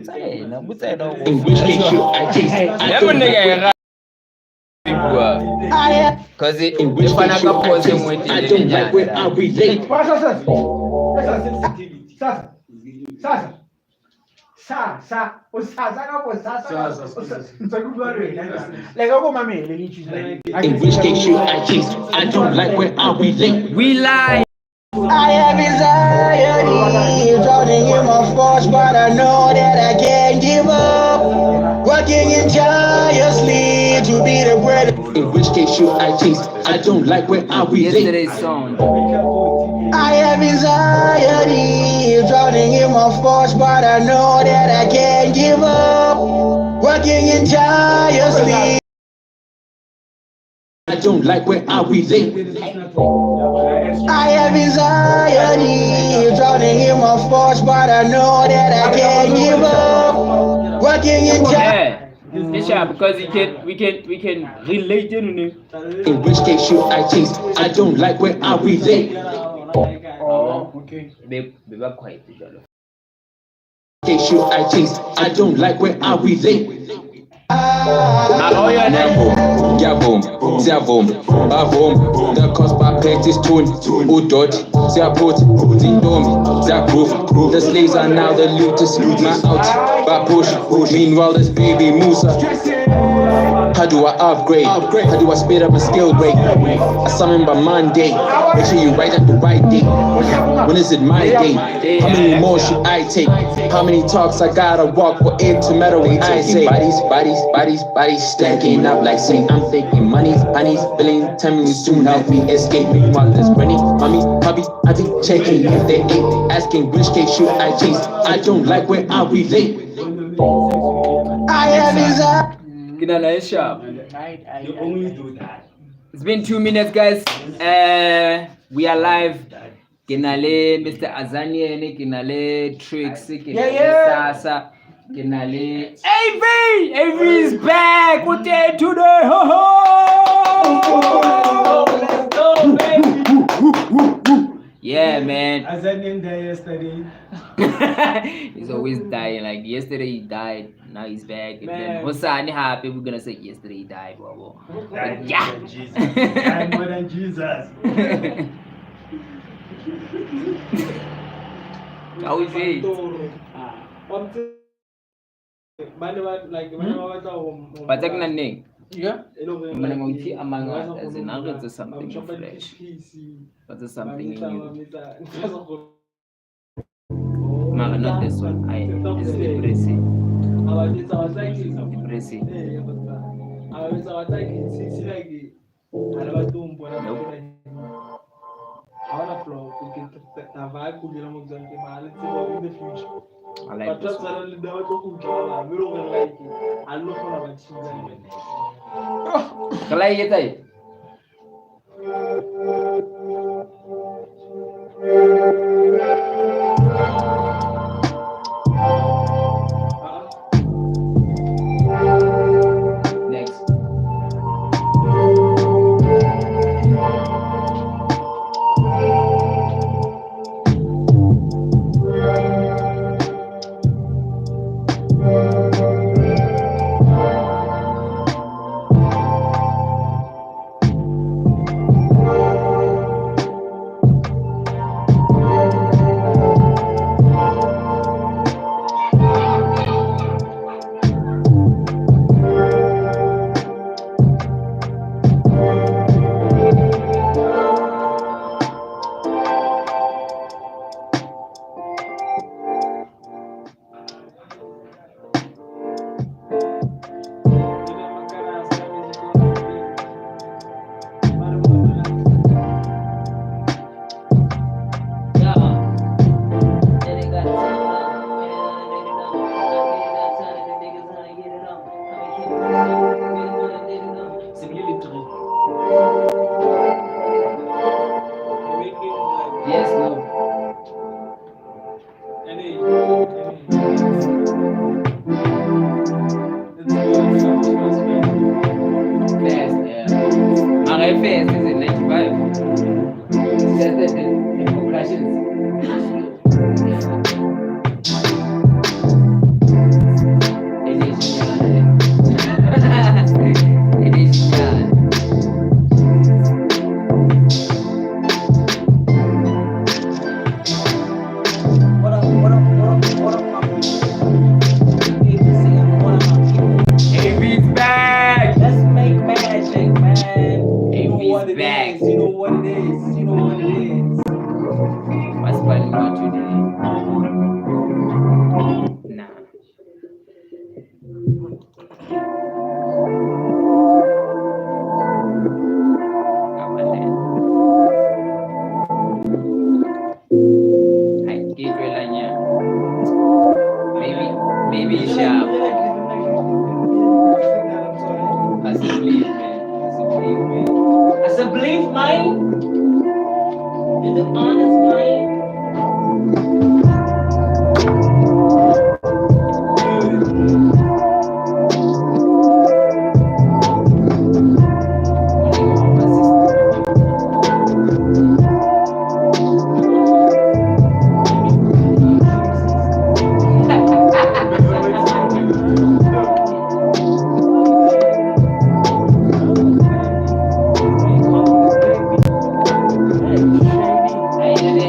In which case you I taste. I don't like when Cause it in which if case you anaka I pose taste. mwete I ile don't like when I nyanga. relate. Sasa usaza kapo sasa mtakubwa like ako mamele lichi In which case you I taste. I don't like when I relate. We lie. I have anxiety, drowning in my thoughts, but I know that I can't give up. Working tirelessly to be the greatest. In which case you I taste. I don't like when I relate. Yesterday's song. I have anxiety, drowning in my thoughts, but I know that I can't give up. Working tirelessly. I don't like when I relate. I have anxiety, drowning in my thoughts, but I know that I can't give up. Working Yeah. It's sharp because we can relate to it. In which case you I taste. I don't like when I relate. Be quiet, jalo. Case you I taste. I don't like when I relate. How your name? Yabom, Ziabom, Babom, the cost by pet is tune, Udot, Ziabot, Zindomi, Zagrove, the slaves are now the looters, my out, Babush, meanwhile this baby Musa. How do I upgrade? How do I speed up my skill rate? I summon by Monday. Make sure you write at the right date. When is it my day? How many more should I take? How many talks I gotta walk for it to matter what I say? Bodies stacking up like say I'm thinking money's, honey's, billing, timing soon help me escape. Meanwhile there's Granny, mommy, hubby, auntie, checking if they ain't asking which case should I chase. I don't like where I relate. I have anxiety. Kinala is sharp. It's been 2 minutes, guys. We are live. Kinale, Mr. Azaniene, Kinale, Trix, Kinale, Sasa, Kinale. AV is back. What day today? Ho ho! Let's go, baby. Yeah, man. Azanian died yesterday. He's always dying. Like yesterday he died, now he's back. And then Hosani happy, we're gonna say yesterday he died. Blah, blah. Like, yeah. Died more than Jesus. How we say it? Patak na ning. Mana ngoti amanga as in it's something fresh. That's something new. Manga, not this one. This is depressing. Depressing. I like this one. Kalai kita eh? Next. Baby sharp. As a belief, man. As a belief, man. In the honest mind. I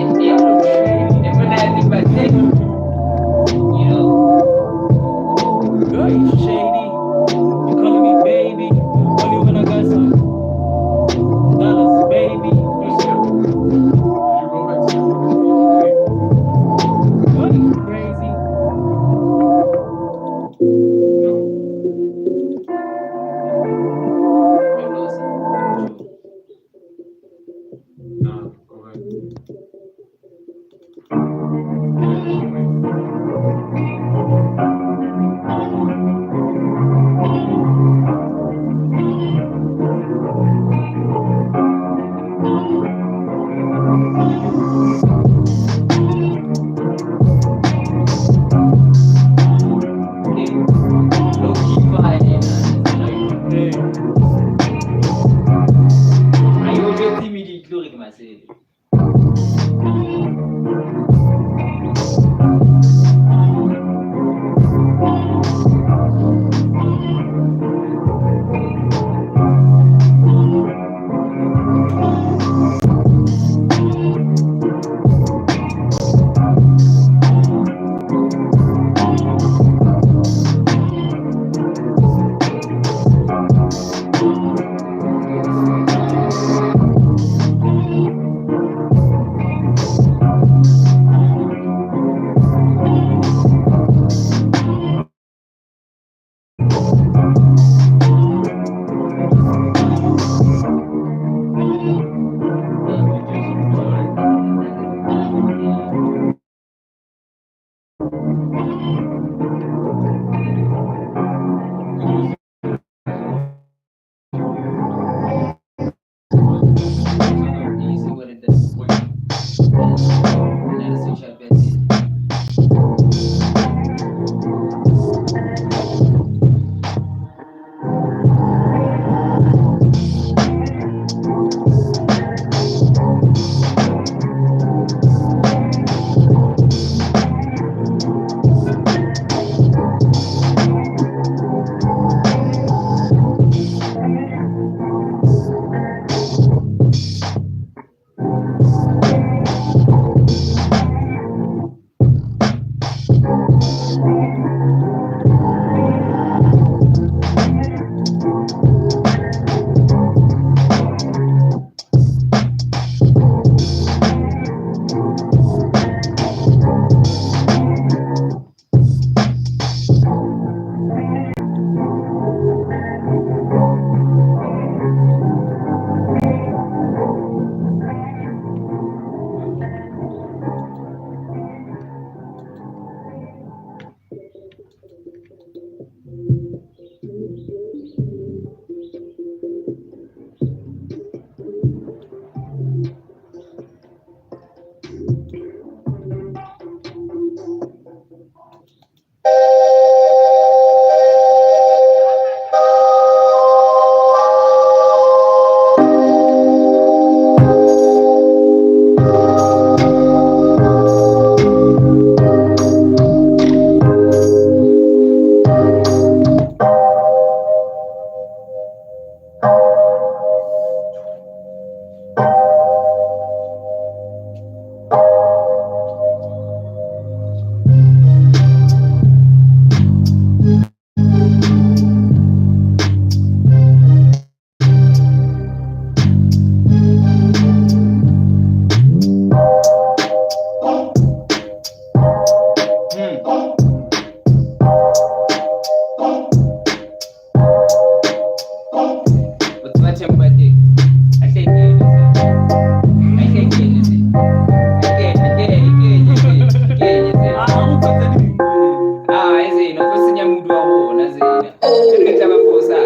Kenya abafosa.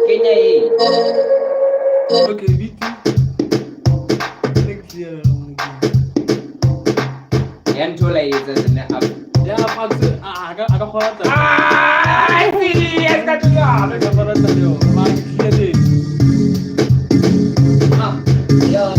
Kenya hii. Okay, Viti. Next year. Yantola yeza zina up. Yeah, akakhwata. Ah, serious katuya. Akakhwata leo. Man, clear this. Yo.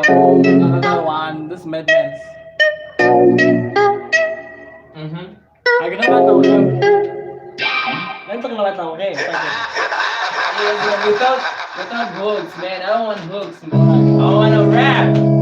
Another one, this madness. I can never know them. Let's talk about our name. Without hooks, man. I don't want hooks, man. I want to rap.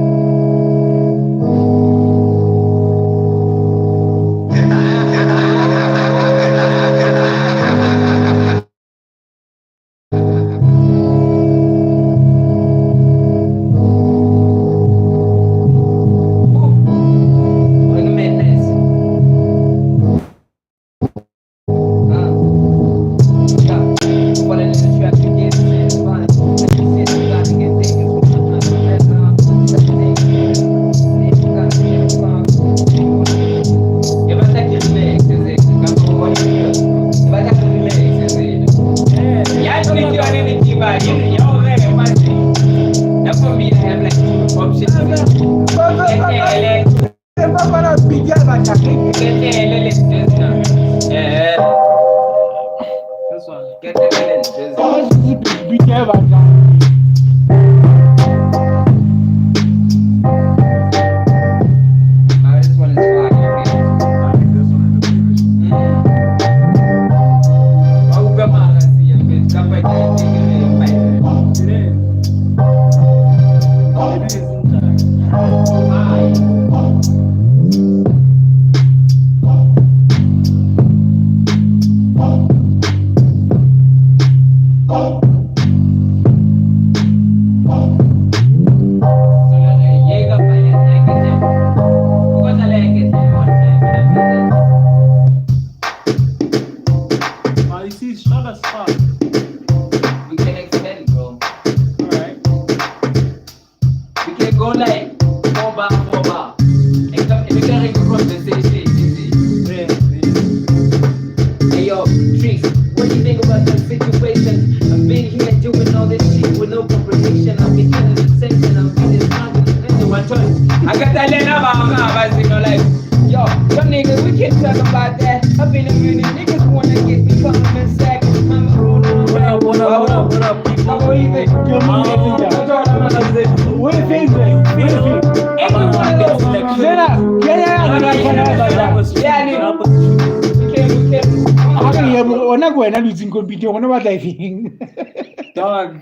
Dog.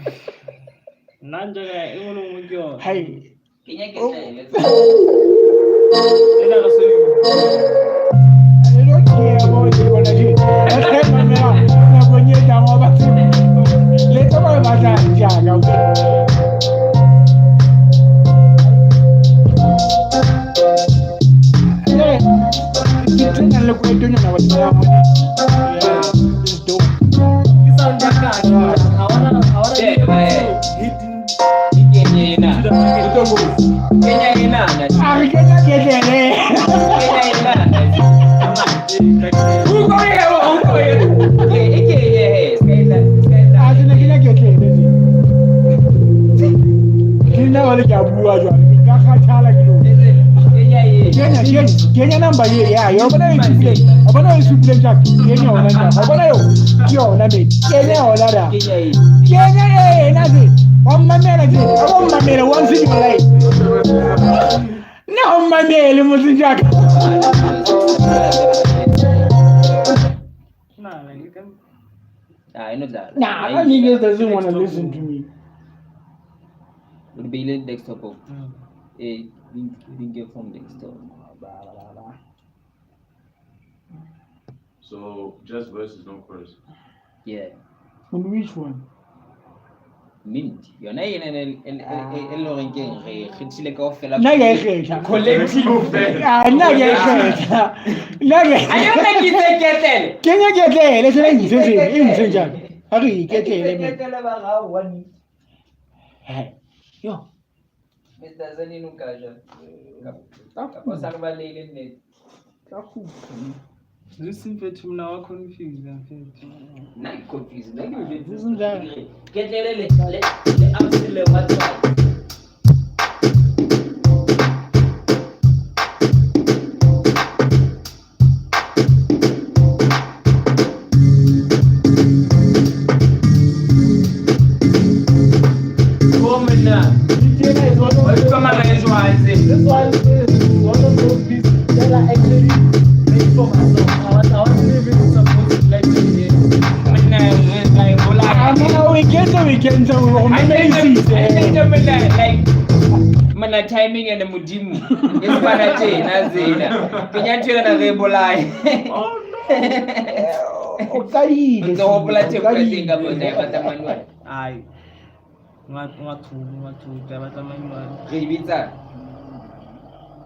Nanjaga, iwan mo yun. Hey. Kenya Ina kasi I don't care about you wanna do. Let's take my man. Now when you're down over to let's go about that jag, okay? You think I look like doing what you have? Yeah, just do. you sound like that. I wanna Kenya ina. Ah, Kenya get there. Kenya number here, yeah. You're gonna play. I'm gonna play Jack. Kenya or Nanda. I'm gonna yo, Nanda. Kenya or Nanda. Kenya, nothing. On my man, I want my man once in your life. No, my man, limousine Jack. Nah, like you can. I know that. Nah, that niggas doesn't want to listen to me. Would be the desktop. Didn't get from desktop. So just verses, no chorus. Yeah. On which one? Mint. You're not in a long game. It's like Naga collective. Naga. I don't make you say get there. Can you get there? Let's say Jack. Hurry, get there. Hey, yo. Mr. Zaninu Kaja. Kapos Albalele net. Listen to him now, confused. Not confused. Isn't that? Get there. I'm still what's right. This one is one of those beats that I actually made for myself. I was living supposed to like weekend, so we'll Mana timing and the mudimu. Yes, mana chain, Zena. Pinyatio na rebolai. oh no! Okay, the whole plate of thing about the manual. Aye. What Ribita.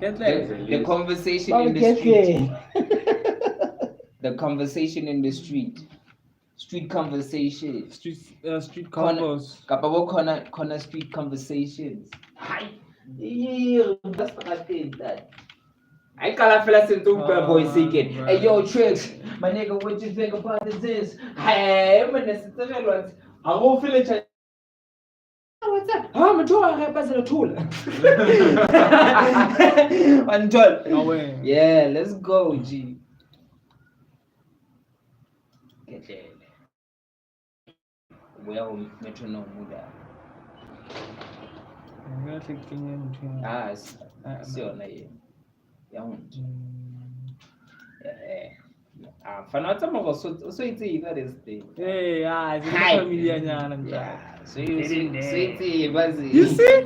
Get there. The conversation in the street. The conversation in the street. Street conversation. Street convos. Kapabo corner street conversations. Hi. Yeah, that's what I think that. I can't feel like to boy seeking. Hey yo, Tricks, my nigga, what you think about this? Hey, I'm gonna I won't feel it. What's up? I'm a tool. I have a tool. One tool. Away. Yeah, let's go, G. Get there. We are metronome muda. I'm gonna take Kenyan between. Ah, sio na ye. Yaun. Ah, fanata mo so it's either this thing. Hey, it's Hi. familiar nyana. Yeah. So you see, Bazi. You see?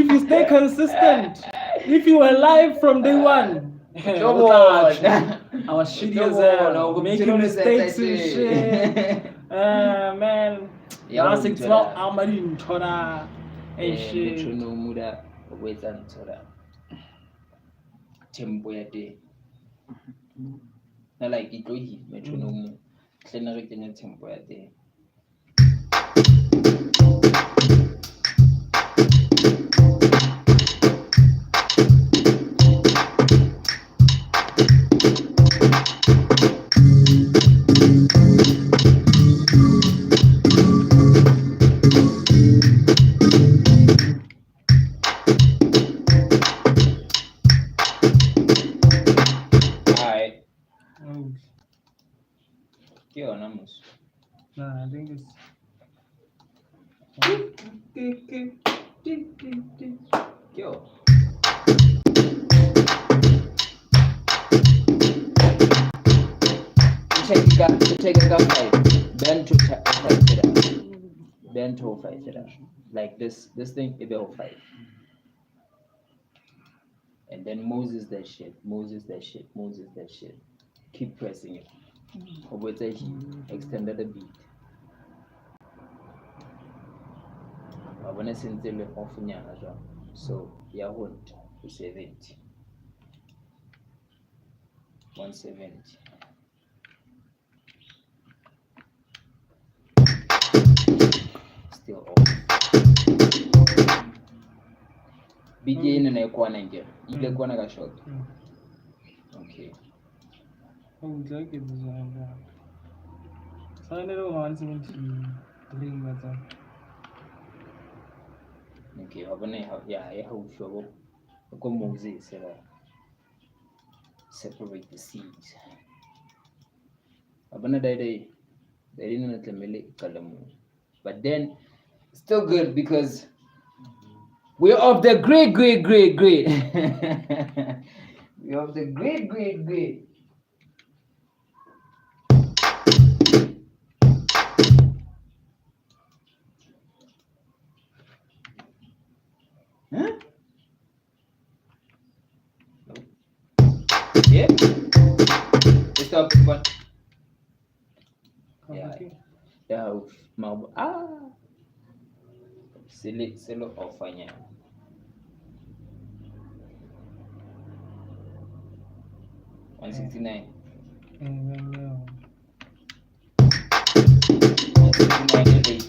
If you stay consistent, if you were live from day one, Come on. I was shitty as hell, making mistakes and shit. Man, last 6 months, I'm in Tora and shit. Metronome muda weza ntora. Tempo ya day. Na like itlohi metronome. Tlena re kenya tempo ya day. Nah, I think it's. Yo. Take a gun fight. Bend to fight it out. Bend to fight it out. Like this thing, it will fight. And then Moses that shit. Keep pressing it. Over there, he extended the beat. I want to send them off in Yanaja. So, yeah, want to 70. 170. Still off. Begin and I want to get. You want to shot. Okay. I would like it design that. So I don't want to bring that up. Okay, I hope so. Go Moses. separate the seeds. Abana they didn't but then still good because we're of the great. We're of the great. Huh? Nope. Yeah. Stop. But yeah. Silo ofanya. 169. 169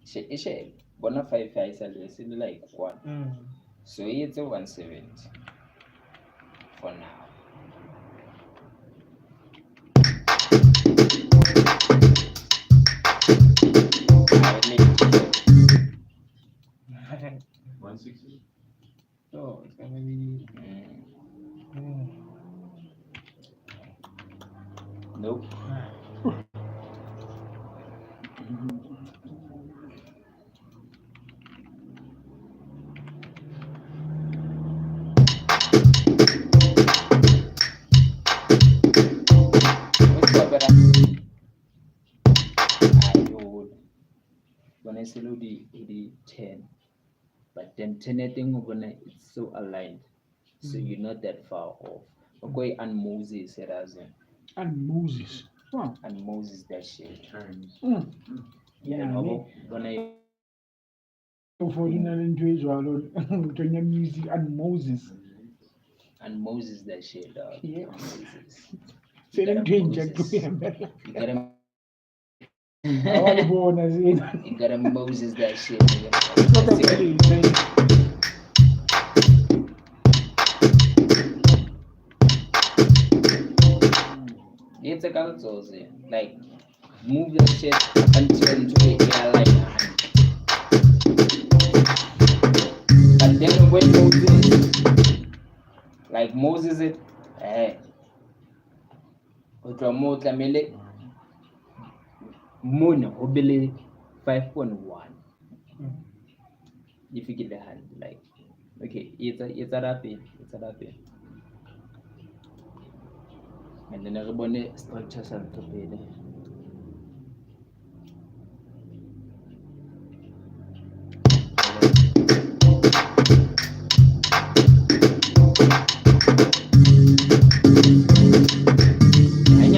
She bona 5 is like 1. So it's a 170 for now. Okay. 160. So it's gonna be. Nope. What's up, brother? When I say the 10, but then 10 thing it's so aligned, so you're not that far off. Okay, and Moses said as in, And Moses. Wow. and Moses that shit. Turns. Yeah, And me. when I For the individual, doing music and Moses. and Moses that shit, dog. Yeah. Moses. Say them change Moses. to him. You gotta I want to go on as in. you gotta Moses that shit. Nigga. What the hell is saying? It's a council, like move that shit until into the airline. But then when Moses, like Moses, more tlamele moon obele 5.1. If you get the hand, like okay, it's a rapid. And then everybody structures and to pay there. Like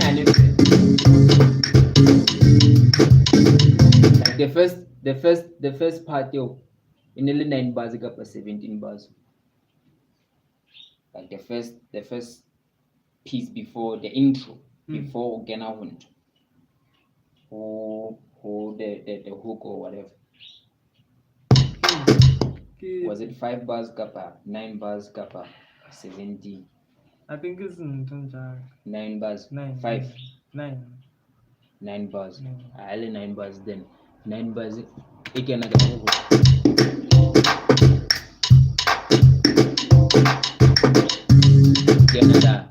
the first part yo, in only 9 bars it got 17 bars. Like the first piece before the intro, before Gena Hund, or the hook or whatever. Was it 5 bars kappa, 9 bars kappa, 17? I think it's in Tunja. 9 bars, 9. 5, 9. 9 bars. Mm. I only 9 bars then. 9 bars, again,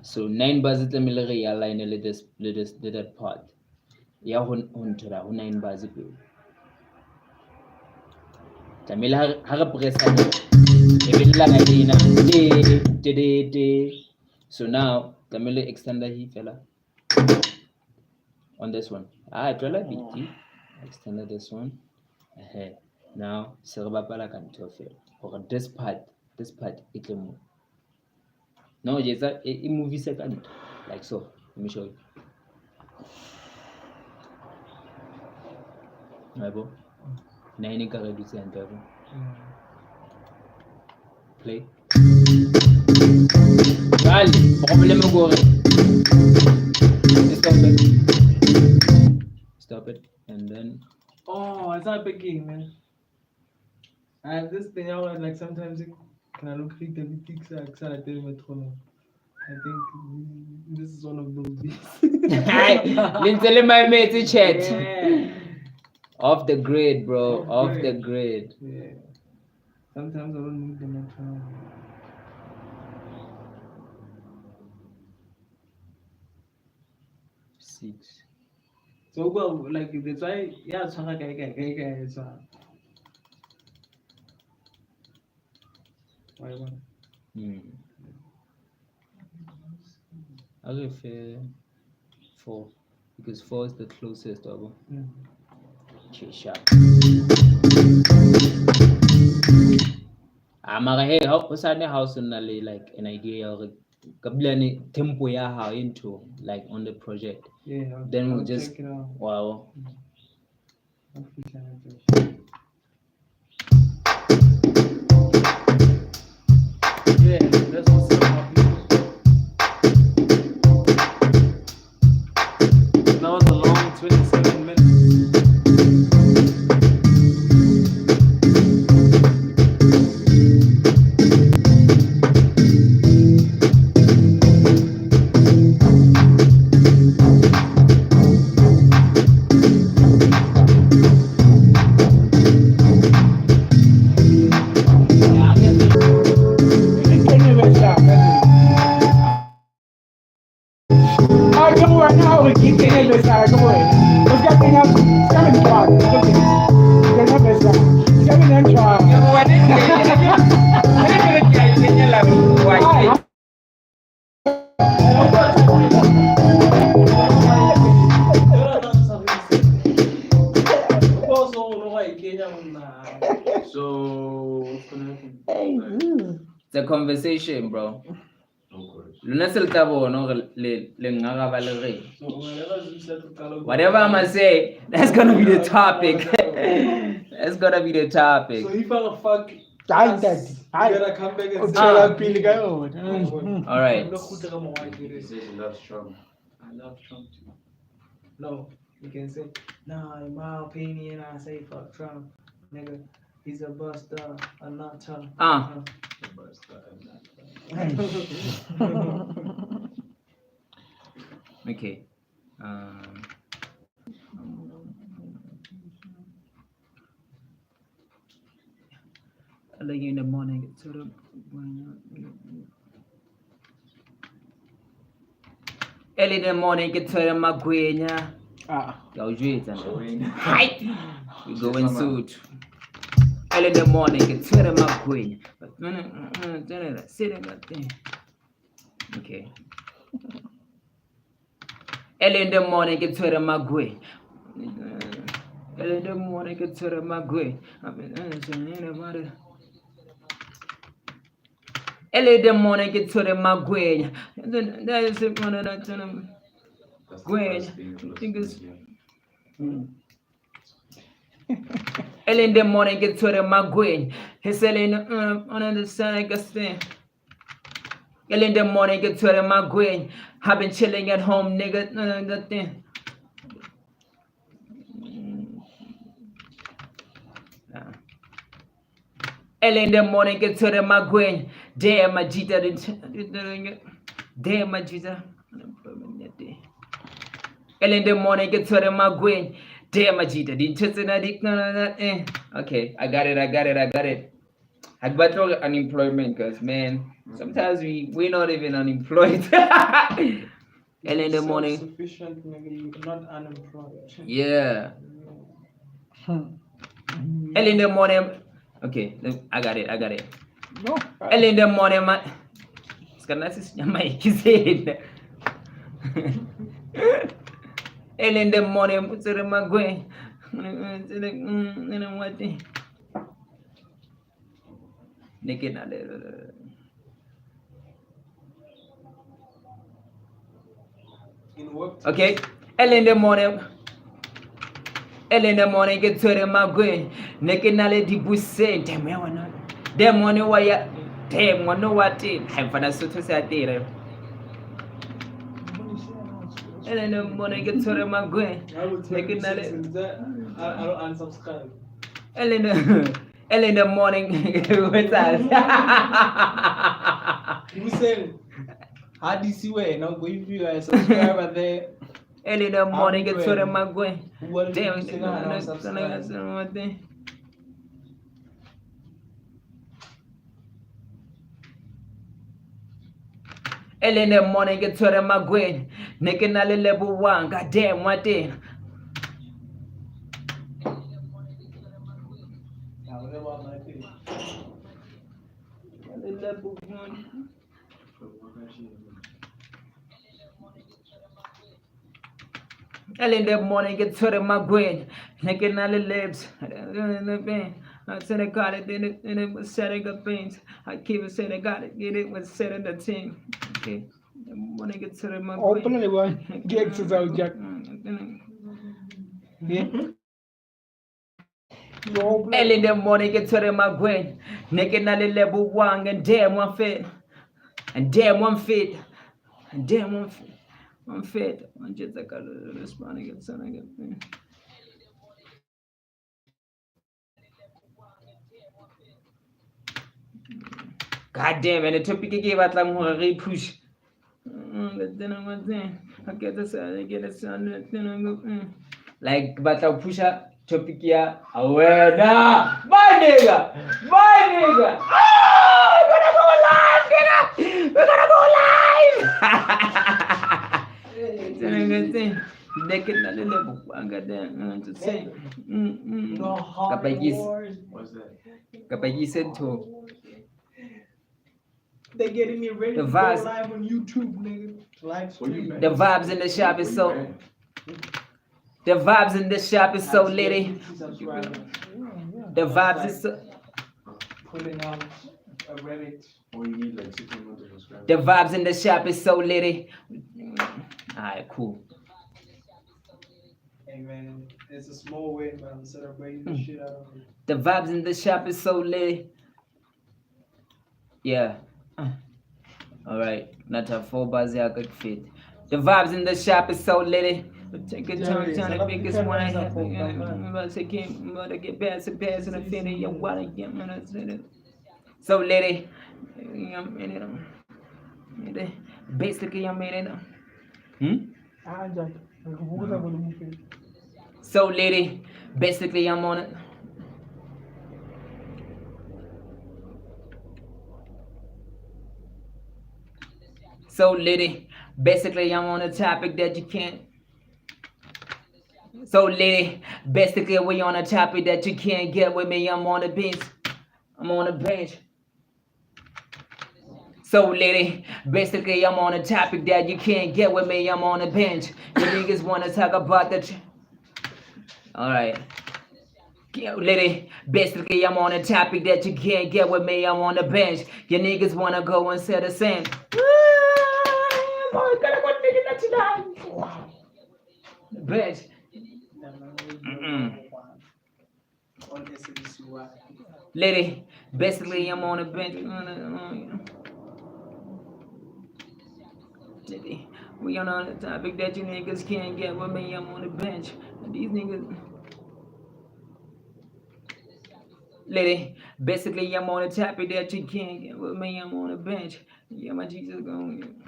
so 9 bars it's a military line that part. Yeah, on 9 bars. Tamila Harapresa. So now Tamila extender he fella on this one. Fella BT extended this one. Now Servapala can tofel. For this part it will move. No, yes, a movie second. Like so. Let me show you. Abo. 9 ka reduce and play. Problem go. Stop it. And then Oh, it's not begging, man. I have this thing out like sometimes it can I look at the big metronome. I think this is one of those beats. Literally my mate chat. Yeah. Off the grid, bro. Off Off the grid. grid. Yeah. Sometimes I don't need the metronome. 6. So well, like that's why yeah, so why one? I'll give 4 because 4 is the closest double. Okay, sharp. Mara hey, how house like an idea or kablani tempo ya how into like on the project. Yeah. Then we'll I'll just check it out. wow. Yeah, that's what's up. That was a long 27 minutes. Come on, now we keep getting this. Come on. Let's get me up. Coming back. Look at this. Get up this. Coming and try. So what's gonna happen? Like, It's a conversation, bro. no chorus. Luna siltabo no le ngaka ba le re. So whenever you said to Carlo, Whatever I'm gonna say, that's gonna be the topic. That's gonna be the topic. so if I fuck, That. you gotta come back and say, Tell Pili go. All right. He says he loves Trump. I love Trump too. No, you can say, nah, in my opinion, I say fuck Trump. Nigga, he's a buster, a nutter. Okay. Like in the morning, sort of. Early in the morning, get to the magwenya. Go drink and height. We go in suit. Early in the morning, get to the magwenya. Okay. Early in the morning, get to the magwenya. Early in the morning, get to the magwenya. Early in the morning, get to the magwenya. That is one of that. That's the Gwen, first thing I think it's- yeah. Early in the morning, get to the magwenya. He's selling on the side, I guess. Early in the morning, get to the magwenya. I've been chilling at home, nigga. That thing. Early in the morning, get to the magwenya. Damn, my jita didn't. Damn, my jita. Early in the morning, get to the magwenya. Damn, my jita didn't. Okay, I got it. I'd better unemployment because man, sometimes we're not even unemployed. Early in the morning. Sufficient, nigga, you're not unemployed. Yeah. Early in the morning. Okay, I got it. No. Early in the morning, man. Early in the morning, put the magwenya. Naked na In work, okay, early in the morning, get to the magwenya. Naked na le dibuse. Damn, I wanna. Damn, money why? Damn, wanna what? I'm for the suit say there. Early in the morning, get to the magwenya. I will tell Naked you na since le. that I don't unsubscribe. Early in the morning, what's that? You say, how do you see where now go if you are a subscriber there? Early in the morning, get to the magwenya. What do Damn, you say now unsubscribe? Early in the morning, get to the magwenya. Neke na le level 1, goddamn what then? Level 1. Early in the morning, get to my brain, making all the lips. I said I got it, and it was setting up things. I keep it saying I got it, get it, was setting the team. Okay, the morning get to my brain. Open the one, get exercise, Jack. Yeah. Early in the morning, get to my brain, making all the level 1, and damn one fit, and damn one fit, and damn one fit. I'm fit. I'm just like a responding at something. God damn, and the topic gave out like more push. Then I'm saying, I get this, I get a sound, then I go, like, but I'll push up topic here. Aware now, my nigga. Oh, we're gonna go live, nigga. We're gonna go live. Then I'm gonna say, they can not level. I got that. I'm just saying. What's that? Kapag said to. They getting me ready The to vibes- go live on YouTube, nigga. Live What you stream. mad? The vibes in the shop is so. The vibes in the shop is so litty. The vibes is so. Putting out a Reddit. Or you need like 600 subscribers. The vibes in the shop is so litty. Alright, cool. Hey man, it's a small win, but I'm celebrating the shit out of it. The vibes in the shop is so litty. Yeah. Alright, not a 4 bars I could fit. The vibes in the shop is so litty. But take a time, the biggest one I have. I'm about to get pass and a finish. You want to get me? So litty. Basically, I'm in it. Ah, Jack. Kupunguza volume pia. So litty. Basically, I'm on it. So litty. Basically, I'm on a topic that you can't. So litty. Basically, we on a topic that you can't get with me. I'm on the bench. I'm on the bench. So litty. Basically, I'm on a topic that you can't get with me. I'm on the bench. You niggas wanna talk about the. Alright. Litty. Basically, I'm on a topic that you can't get with me. I'm on the bench. You niggas wanna go and say the same. The bench. On SBCY. Lady, basically I'm on the bench. Lady, we on the topic that you niggas can't get with me. I'm on the bench. And these niggas. Lady, basically I'm on the topic that you can't get with me. I'm on the bench. Yeah, my Jesus going.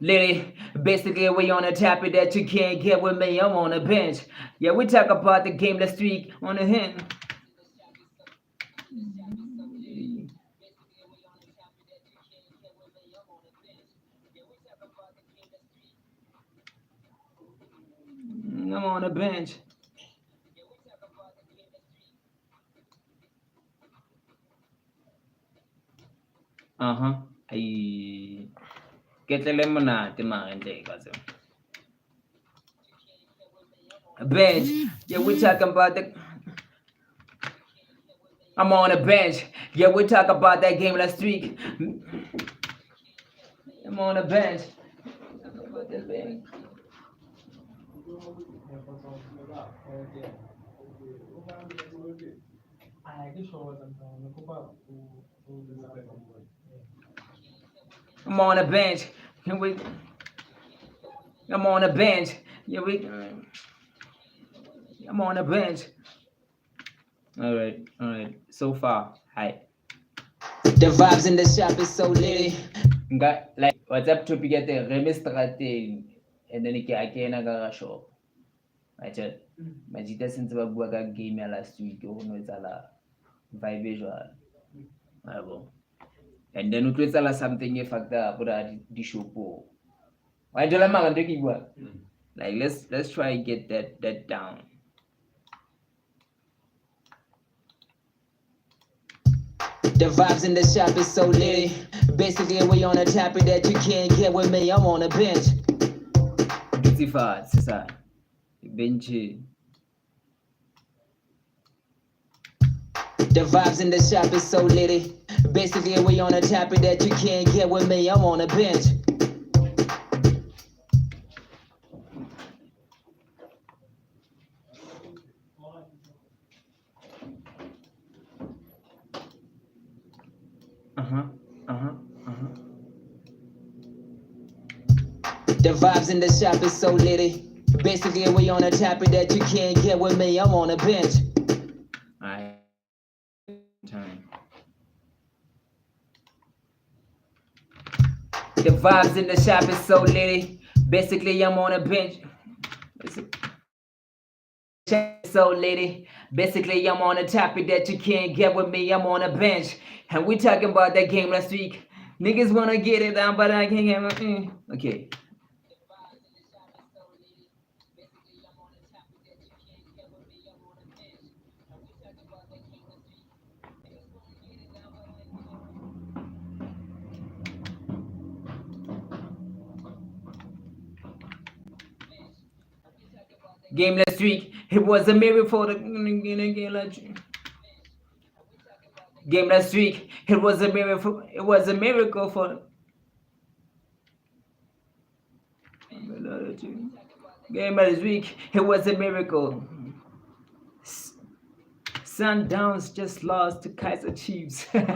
Lady, basically we on the topic that you can't get with me. I'm on the bench. Yeah, we talk about the game, the streak on the hand. I'm on the bench. Ay, ketlele monate mare kasi. Bench. Yeah, we talking about the. I'm on the bench. Yeah, we talk about that game last week. I'm on the bench. I'm on the bench. I'm on the bench. Yeah, I'm on the bench. All right. So far, hi. The vibes in the shop is so litty. Like WhatsApp topic at the registrating, and then I can go shop. I tell. Majita since we bought a game last week, you know it's a vibe visual. And then we create something a factor for the shop. Why do I make a work? Like let's try and get that down. The vibes in the shop is so litty. Basically, we on a topic that you can't get with me. I'm on a bench. Lucifer, c'est ça. Benji. The vibes in the shop is so litty. Basically, we on a topic that you can't get with me. I'm on a bench. The vibes in the shop is so litty. Basically, we on a topic that you can't get with me. I'm on a bench. Alright. Time. The vibes in the shop is so litty. Basically, I'm on a bench. So litty. Basically, I'm on a topic that you can't get with me. I'm on a bench. And we talking about that game last week. Niggas wanna get it down, but I can't get it. Okay. Game last week, it was a miracle for the game last week. It was a miracle. It was a miracle for game last week. It was a miracle. Sundowns just lost to Kaiser Chiefs. But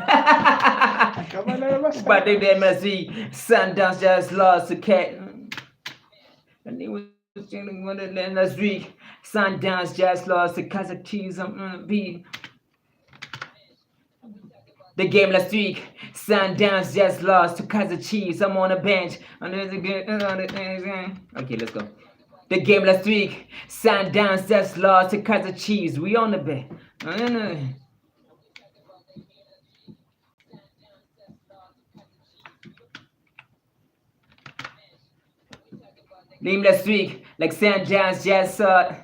they did last week. Sundowns just lost to Cat. And it was last week. Sundowns just lost to Kaiser Chiefs. The game last week. Sundowns just lost to Kaiser Chiefs. I'm on the bench. Okay, let's go. The game last week. Sundowns just lost to Kaiser Chiefs. We on the bench. Game last week, like Sundowns just saw.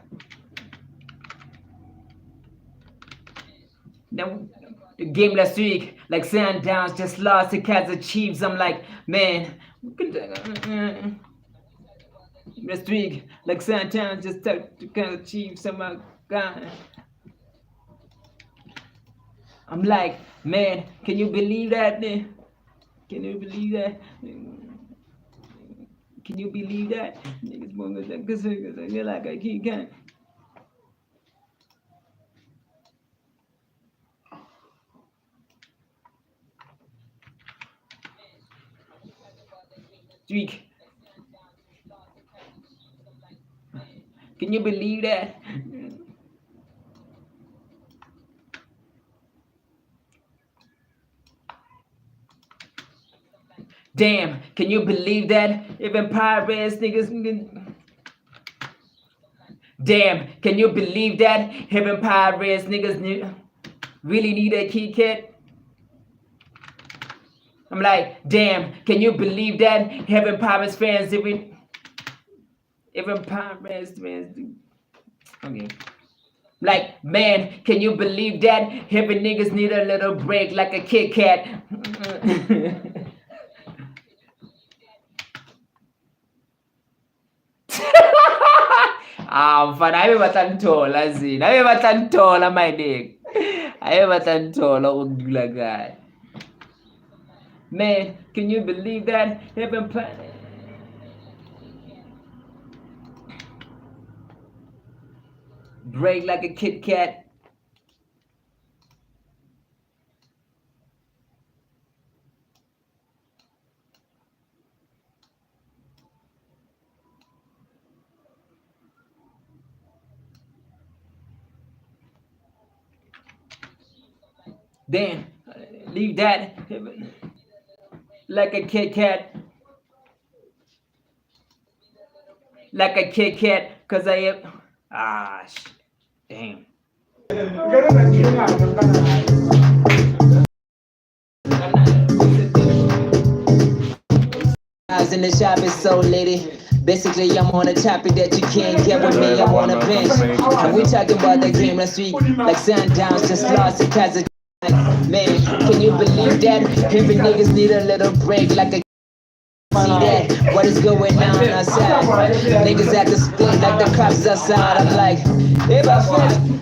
Now, the game last week, like Sundowns just lost to Kaiser Chiefs. I'm like, man, last week, like Sundowns just took to Kaiser Chiefs. I'm like, God. I'm like, man, can you believe that? Can you believe that? Can you believe that? Niggas want to like this, you're like I keep going. Tweak. Can you believe that? Damn, can you believe that? Even Pirates niggas. Damn, can you believe that? Even Pirates niggas really need a Kit Kat? I'm like, damn, can you believe that? Even Pirates fans, even Pirates fans. Okay. Like, man, can you believe that? Even niggas need a little break like a Kit Kat. Mfana ayebatanthola zina ayebatanthola my nigga ayebatanthola ukudlula kahle. Man, can you believe that? Heaven break like a Kit Kat. Then leave that like a Kit Kat, like a Kit Kat, cause I am damn. vibes in the shop is so litty. Basically, I'm on a topic that you can't get with me. I'm on a bench. And we talking about that game last week. Like Sundowns just lost it cause of man, can you believe that? Every niggas need a little break like a see that? What is going on outside? Niggas at the split like the cops outside. I'm like, hey, my friend.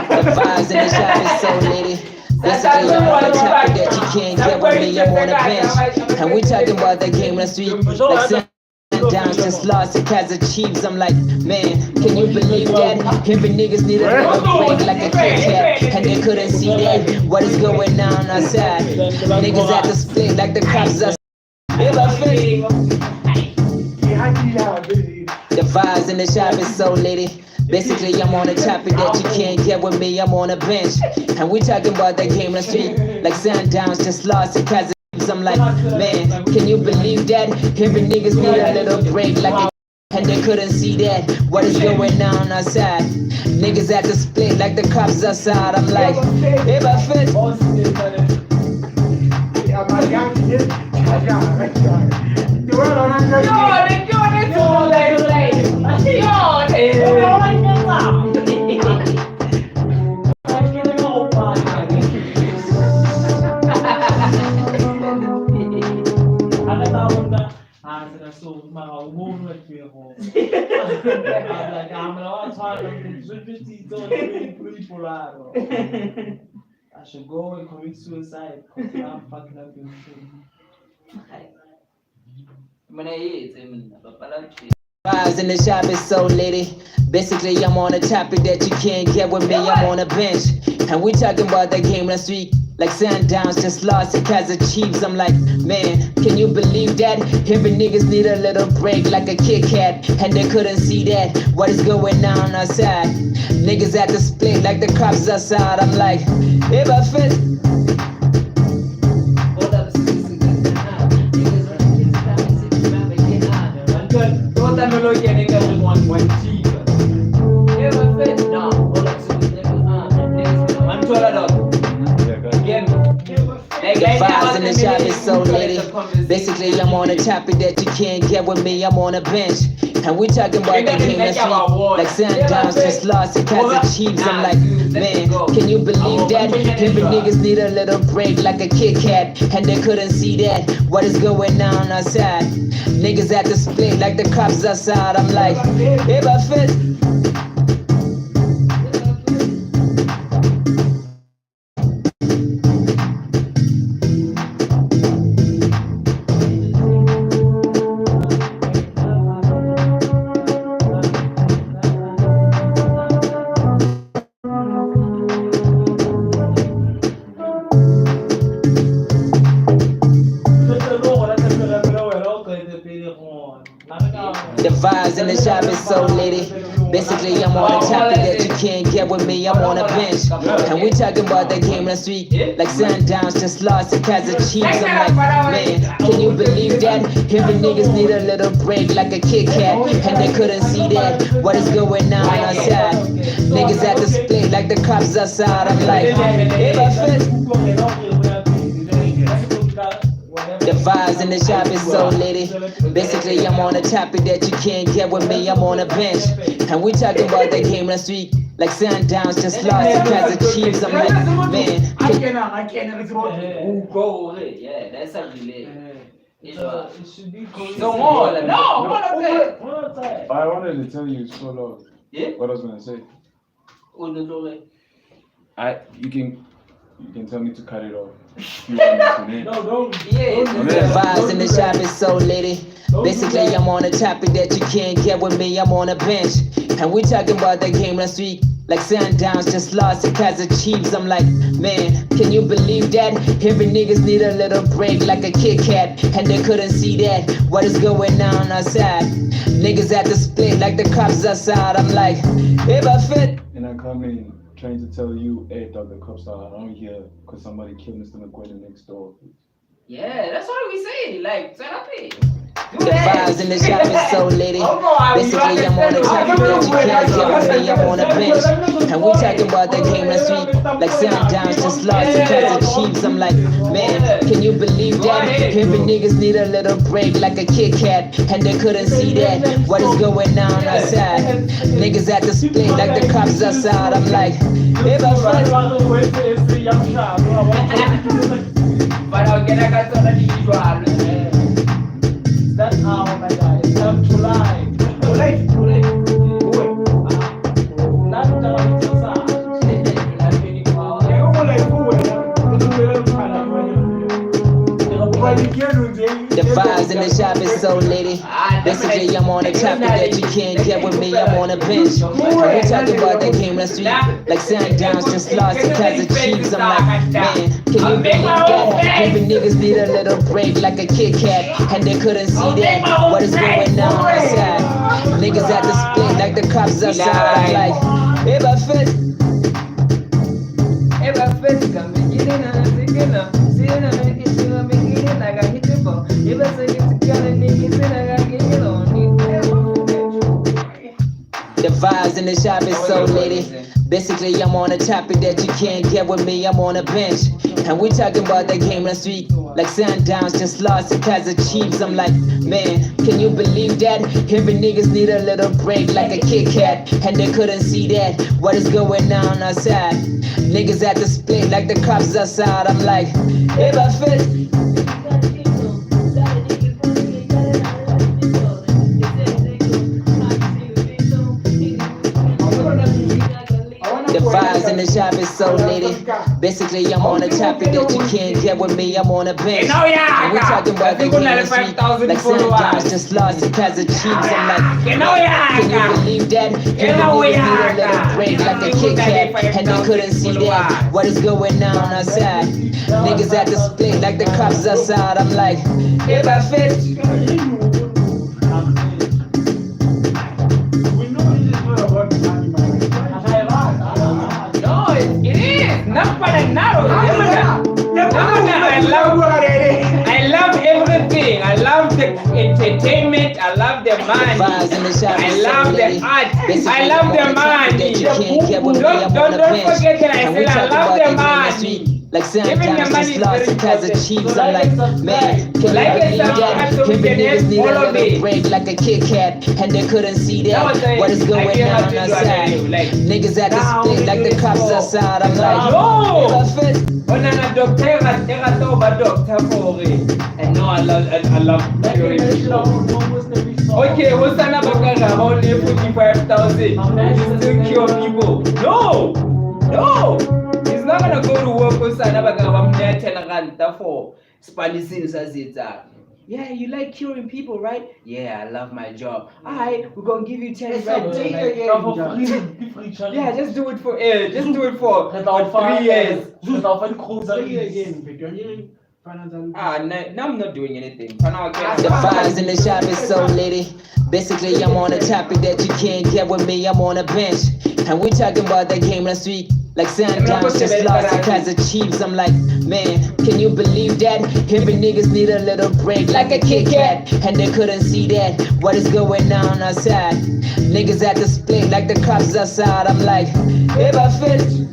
The vibes in the shop is so litty. Basically, I'm on a topic that you can't get with me. I'm on a bench. And we talking about that game last week. Like Sundowns just lost it cause of Chiefs. I'm like, man, can you believe that? Every niggas need a little break like a Kit Kat. And they couldn't see that. What is going on outside? Niggas at the split like the cops are. The vibes in the shop is so litty. Basically, I'm on a topic that you can't get with me. I'm on a bench. And we talking about that game last week. Like Sundowns just lost it cause of Chiefs. I'm like, man, can you believe that? Every niggas need a little break like a and they couldn't see that. What is going on outside? Niggas at the split like the cops outside. I'm like, hey, my friend. I should go and commit suicide because I'm fucking up in Vibes in the shop is so litty. Basically, I'm on a topic that you can't get with me. I'm on a bench. And we talking about that game last week. Like Sundowns just lost it cause of Chiefs. I'm like, man, can you believe that? Every niggas need a little break like a Kit Kat. And they couldn't see that. What is going on outside? Niggas at the split like the cops outside. I'm like, hey, my friend. The vibes in the shop is so litty. Basically, I'm on a topic that you can't get with me. I'm on a bench. And we talking about that game last week. Like Sundowns just lost it cause of Chiefs. I'm like, man, can you believe that? Every niggas need a little break like a Kit Kat. And they couldn't see that. What is going on outside? Niggas at the split like the cops outside. I'm like, hey, my friend. The vibes in the shop is so litty. Basically, I'm on a topic that you can't get with me. I'm on a bench. And we talking about that game last week. Like Sundowns just lost it cause of Chiefs. I'm like, man, can you believe that? Every niggas need a little break like a Kit Kat. And they couldn't see that. What is going on outside? Niggas at the split like the cops outside. I'm like, hey, my friend. The vibes in the shop is so litty. Basically, I'm on a topic that you can't get with me. I'm on a bench. And we talking about that game last week. Like Sundowns just lost it cause of Chiefs. I'm like, man. I can't. Yeah, that's a delay. It should be No more. No, what I'm saying. I wanted to tell you so long. Yeah? What I was gonna say. You can tell me to cut it off. If you want me to No, don't. The vibes in the shop is so litty. Basically, I'm on a topic that you can't get with me. I'm on a bench. And we talking about that game last week. Like Sundowns just lost it cause of Chiefs. I'm like, man, can you believe that? Every niggas need a little break like a Kit Kat. And they couldn't see that. What is going on outside? Niggas at the split like the cops outside. I'm like, hey, my friend. And I come in trying to tell you, hey, dog, the cops are around here because somebody killed Mr. McGuinn next door. Yeah, that's what we say. Like, turn up it. The vibes in the shop is so litty. Basically, I'm on the top of that you can't get with me. I'm on a bench. And we talking about that game last week. Like Sundowns just lost because of Chiefs. I'm like, man, can you believe that? Every niggas need a little break like a Kit Kat. And they couldn't see that. What is going on outside? Niggas at the split like the cops outside. I'm like, hey, my friend. But I'll get a cat on the individual. That's how my guy. It's time to lie. Too late. Not down to The vibes in the shop is so litty. Basically, I'm on the topic that you can't get with me. I'm on a bench. And we talking about that game last week. Like Sundowns just lost because of Chiefs. I'm like, man, can you believe that? Every niggas need a little break like a Kit Kat. And they couldn't see that. What is going on outside? Niggas at the split like the cops outside. I'm like, hey, my friend. Hey, my friend, come beginning and thinking of seeing a man into a beginning. I got hit the ball. If I say it's a gun and niggas, then I got get it on. The vibes in the shop is so litty. Basically, I'm on a topic that you can't get with me. I'm on a bench. And we talking about that game last week. Like Sundowns just lost because of Chiefs. I'm like, man, can you believe that? Every niggas need a little break like a Kit Kat. And they couldn't see that. What is going on outside? Niggas at the split like the cops outside. I'm like, hey, my friend. The vibes in the shop is so litty. Basically, I'm on a topic that you can't get with me. I'm on a bench. And we talking about the game this week. Like Sundowns just lost because of Chiefs. I'm like, can you believe that? Every niggas need a little break like a Kit Kat. And they couldn't see that. What is going on outside? Niggas at the split like the cops outside. I'm like, hey, my friend. I love everything. I love the entertainment. I love the money. I love the art. I love the money. Don't forget that I said I love the money. Like Sundowns just lost because of Chiefs. I'm like, man, can you believe that? Every niggas need a little break like a Kit Kat. And they couldn't see that. What is going on outside? Niggas at the split like the cops outside. I'm like, no! And no, I love curing people. Okay, what's another guy only 45,000? You still cure people? No! He's not gonna go to work with another guy for Spanish. Yeah, you like curing people, right? Yeah, I love my job. Alright, we're gonna give you 10 grand. Yeah, just do it for 3 years. Now I'm not doing anything. The vibes in the shop is so litty. Basically, I'm on a topic that you can't get with me. I'm on a bench. And we talking about that game last week. Like Sundowns just lost because of Chiefs. I'm like, man, can you believe that? Every niggas need a little break like a Kit Kat. And they couldn't see that. What is going on outside? Niggas at the split like the cops outside. I'm like, hey, my friend.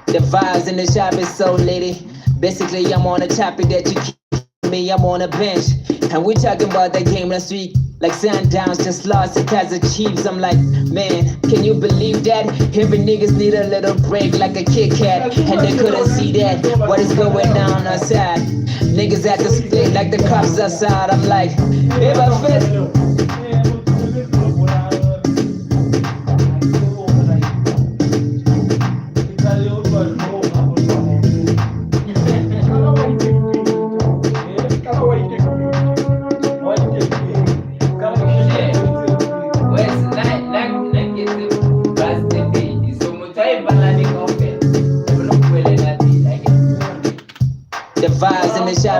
The vibes in the shop is so litty. Basically, I'm on a topic that you can't me. I'm on a bench. And we talking about that game last week. Like Sundowns just lost because of Chiefs. I'm like, man, can you believe that? Every niggas need a little break like a Kit Kat. And they couldn't see that. What is going on outside? Niggas at the split like the cops outside. I'm like, hey, my friend.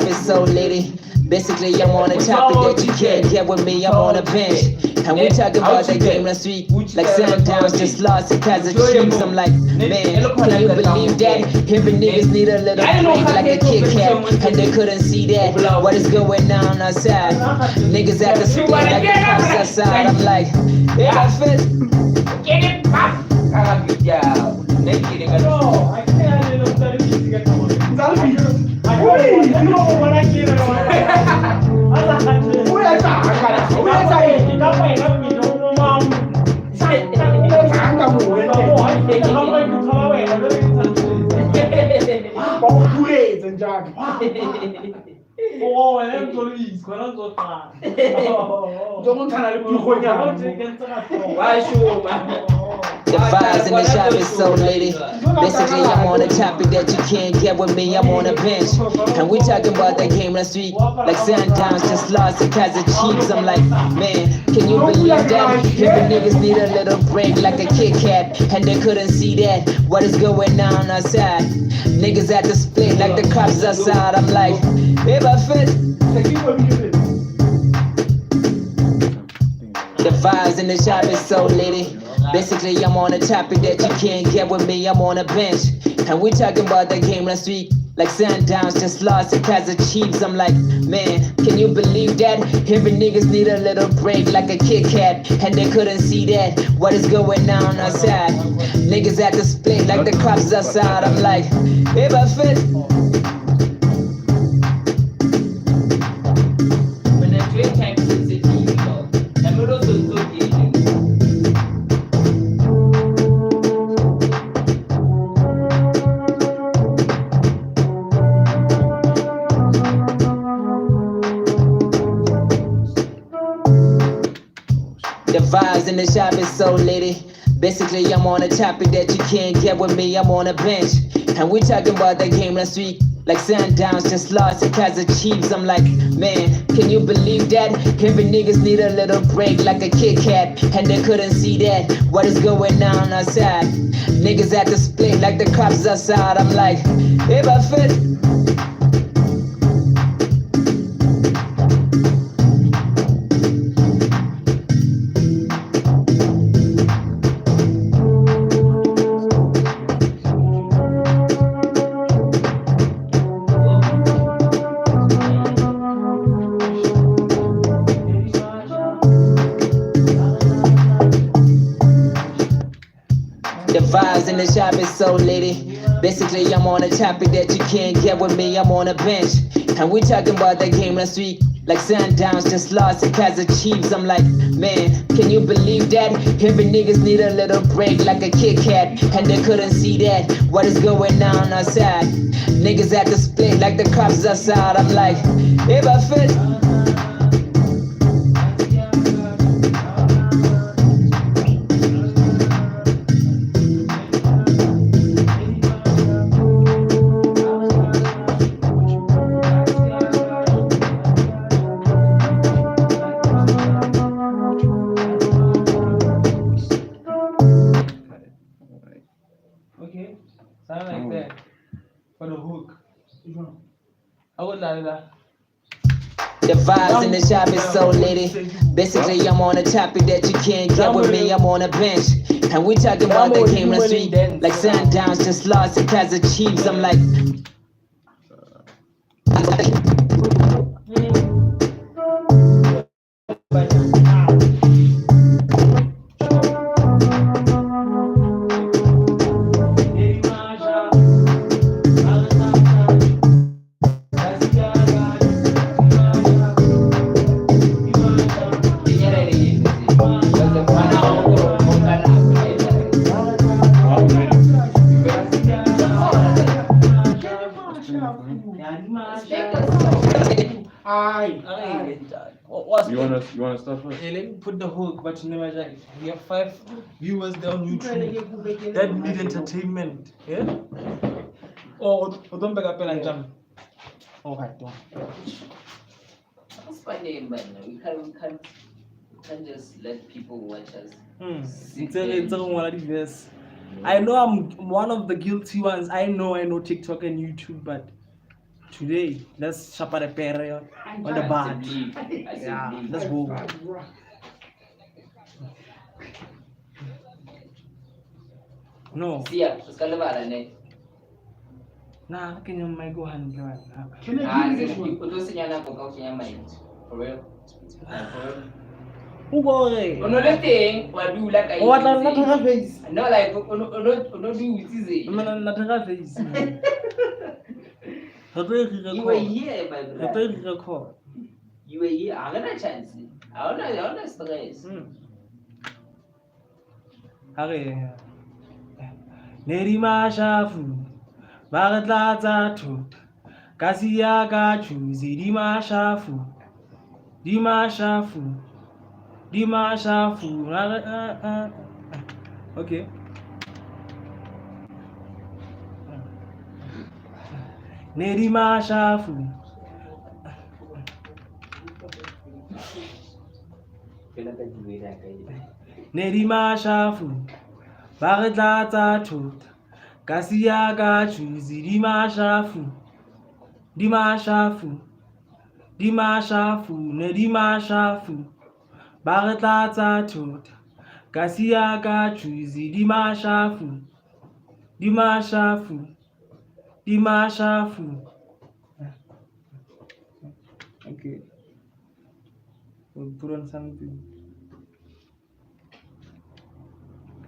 shop is so litty. Basically, I'm on a topic that you can't get with me. I'm on a bench. And we talking about that game last week. Like Sundowns just lost to Kaiser Chiefs. I'm like, man, can you believe that? Every niggas need a little break like a Kit Kat. And they couldn't see that. What is going on outside? Niggas at the split like the cops outside. I'm like, hey, my fist. Get it back. No, I can't let them tell you to get on. Oh, and I'm police. The vibes in the shop is so litty. Basically, I'm on a topic that you can't get with me. I'm on a bench. And we talking about that game last week. Like Sundowns just lost to Kaiser Chiefs. I'm like, man, can you believe that? Every niggas need a little break like a Kit Kat. And they couldn't see that. What is going on outside? Niggas at the split like the cops outside. I'm like, hey, my fist. The vibes in the shop is so litty. Basically, I'm on a topic that you can't get with me. I'm on a bench. And we talking about that game last week. Like Sundowns just lost to Kaiser Chiefs. I'm like, man, can you believe that? Every niggas need a little break like a Kit Kat. And they couldn't see that. What is going on outside? Niggas at the split like the cops outside. I'm like, hey, my fist. When I drink time to sit I'm also so eating. The vibes in the shop is so litty. Basically, I'm on a topic that you can't get with me. I'm on a bench. And we talking about that game last week. Like Sundowns just lost to Kaiser Chiefs. I'm like, man, can you believe that? Every niggas need a little break like a Kit Kat. And they couldn't see that. What is going on outside? Niggas at the split like the cops outside. I'm like, hey, my fist. The vibes in the shop is so litty. Basically, I'm on a topic that you can't get with me. I'm on a bench. And we talking about that game last week. Like Sundowns just lost to Kaiser Chiefs. I'm like, man, can you believe that? Every niggas need a little break like a Kit Kat. And they couldn't see that. What is going on outside? Niggas at the split like the cops outside. I'm like, hey, my fist. Okay, sound like that. For the hook. I would like that. The vibes in the shop is so litty. Basically, I'm on a topic that you can't get with me. I'm on a bench. And we talking about that game last week. Like Sundowns just lost to Kaiser Chiefs. I'm like, You wanna start first? Hey, let me put the hook, but never like we have 5 viewers there on YouTube that need entertainment. Yeah? Oh, don't back up and jump. Oh, right, don't. What's my name, man? We can't just let people watch us. It's a one of this. I know I'm one of the guilty ones. I know TikTok and YouTube, but Today, let's chop the pere on the bat. Yeah, let's go. No. Sia, sekali bala ne. Nah, can you make go hand? Itu senyana kau senyana main. For real. Who go away? Another thing, what do like I What not her face? No, like, no, do it easy. Not her face. You were here, my brother. Record. You were here. I'm gonna chance. I don't know stress. Hare. Nerima shafu. Bagatla tot. Kasia gachu. Zidima shafu. Dima shafu. Dima shafu. Okay. Nerima shafu. Nerima shafu. Bagatla tot. Kasia gachu. Zidima shafu. Dima shafu. Dima shafu. Nerima shafu. Bagatla tot. Kasia gachu. Zidima shafu. Dima shafu. Dima shafu. Okay. We'll put on something.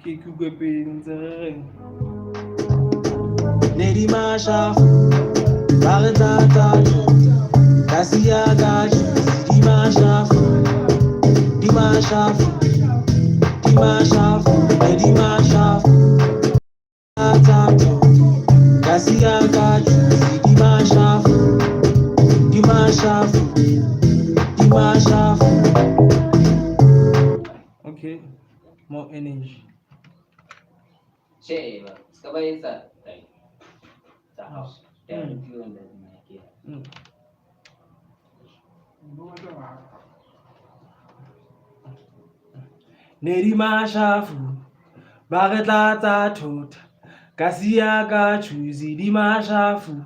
Okay, Google Pins. Nerima shafu. Bagatla tot. Kasia gachu. Dima shafu. Dima shafu. Dima shafu. Nerima shafu. Kasia gachu. Dima shafu. Dima shafu. Dima shafu. Okay, more energy. Shame. Skabaisa. The house. Down you and then Nerima shafu. Bagatla tot. Kasia gachu. Dima shafu.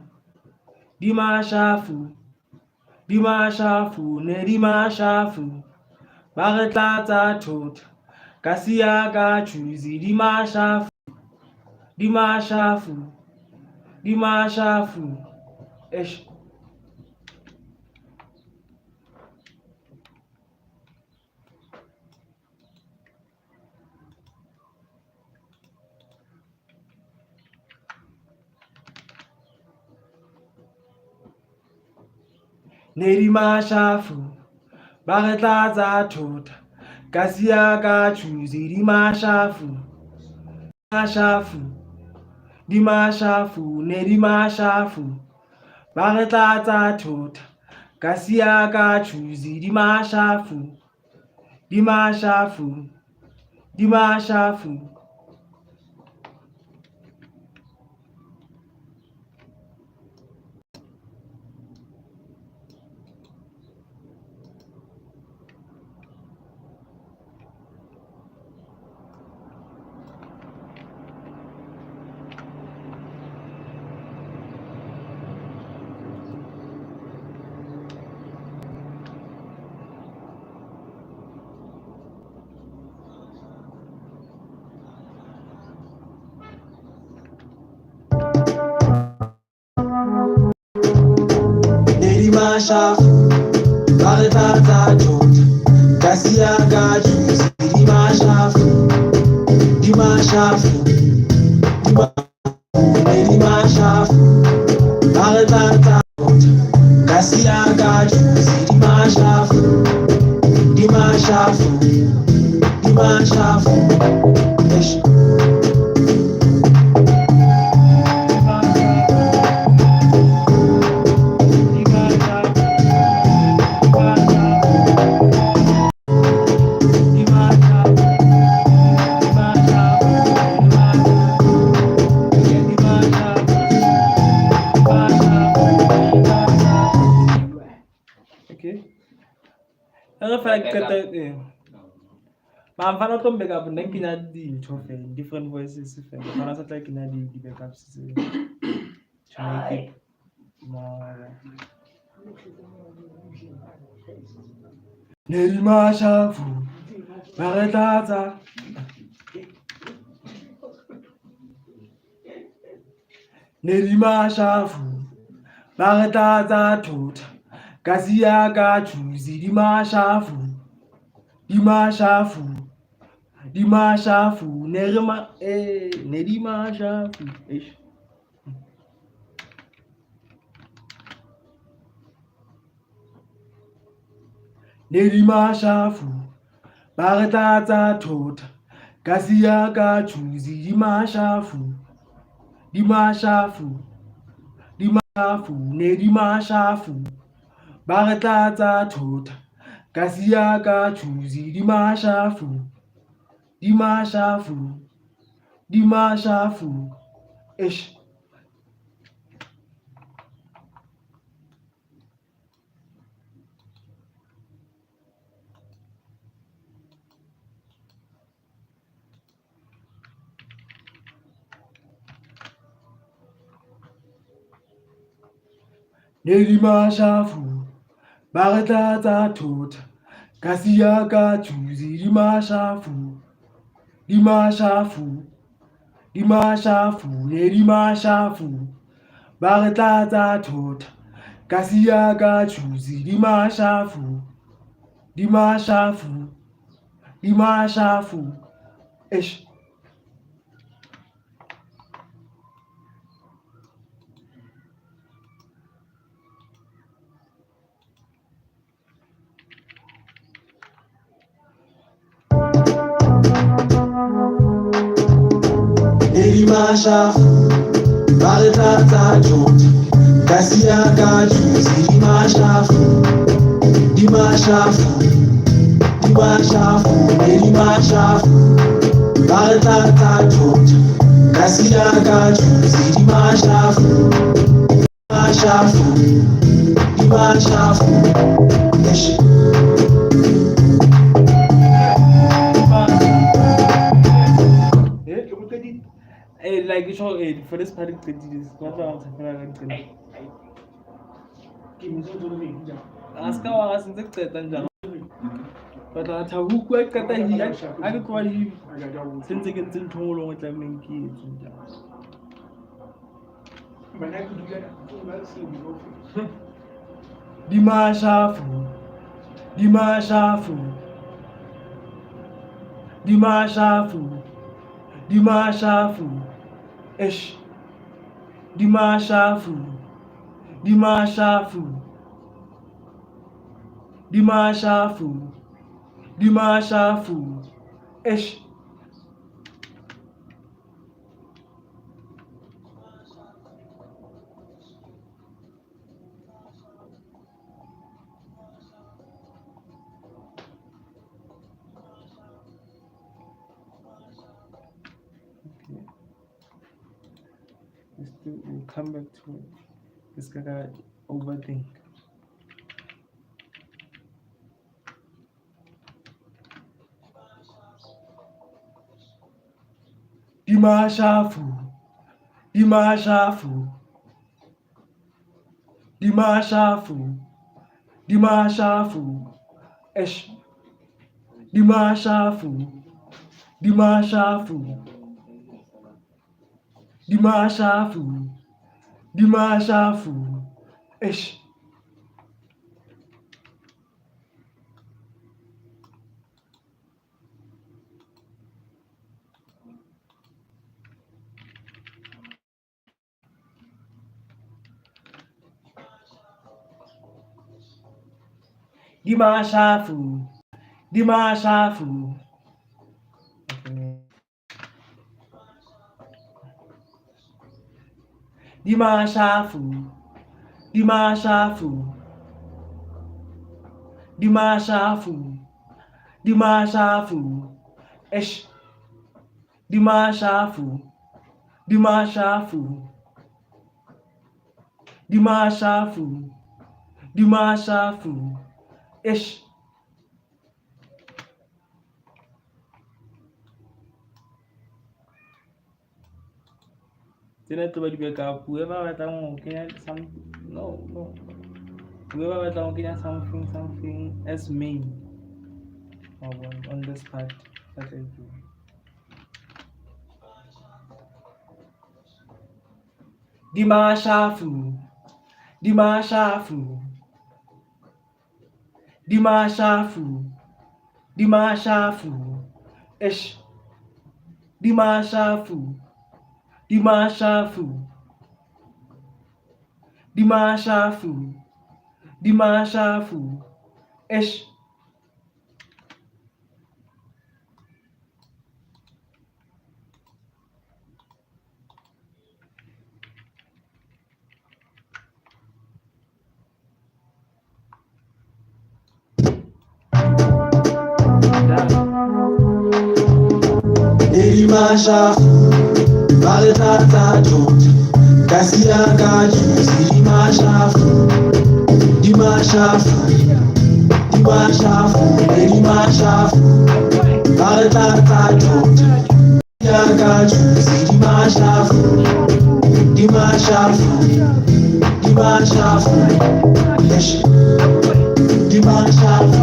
Dima shafu. Dima shafu. Nerima shafu. Bagatla tot. Kasia gachu. Dima shafu. Dima shafu. Dima shafu. Esh. Nerima shafu. Bagatla tot. Kasia gachu. Dima shafu. Dima shafu. Dima shafu. Nerima shafu. Bagatla tot. Kasia gachu. Dima shafu. Dima shafu. Dima shafu. Nerima shafu. Bagatla tot. Kasia gachu. Dima shafu. Dima shafu. Nerima shafu. Bagatla tot. Kasia gachu. Dima shafu. Dima shafu. Dima shafu. Esh. Mfana to backup nna ke nya dintho fela different voices fela fana sa tla ke nya di backups tse to make it Nerimashafu, Baretata. Nerimashafu, Baretata Tota, Gazia Chuzi, Dimashafu, Nerimashafu, Nerimashafu, Baretata Tota, Gazia Chuzi, Dimashafu, Nerimashafu, Baretata Tota, Gazia Chuzi, Dimashafu, ish. Nerimashafu, Baretata Tota, Gazia Chuzi, Dimashafu, Nerimashafu, Baretata Tota, Gazia Chuzi, Dimashafu, ish. Nerimashafu, Baretata Tota, Gazia Chuzi, Dimashafu, Nerimashafu, Baretata Tota, Gazia Chuzi, Dimashafu, ish. Like for this part, what ask but I tell who quick at the I could call him since against in total with them kids. Dimashafu, ish. Dimashafu, ish. We'll come back to this guy overthink. Dimashafu, ish. Dimashafu, ish. Dimashafu, ish. Dimashafu, ish. Tena to ba di ka whoever batlang go kenya some No. Whoever looking at something as main on this part that I do. Dimashafu. Ish. Dimashafu. Ish. Dimashafu, Baletata Jot, Kasia Kajus, Dimashafu, Baletata Jot, Kasia Kajus, Dimashafu, Yes, Dimashafu,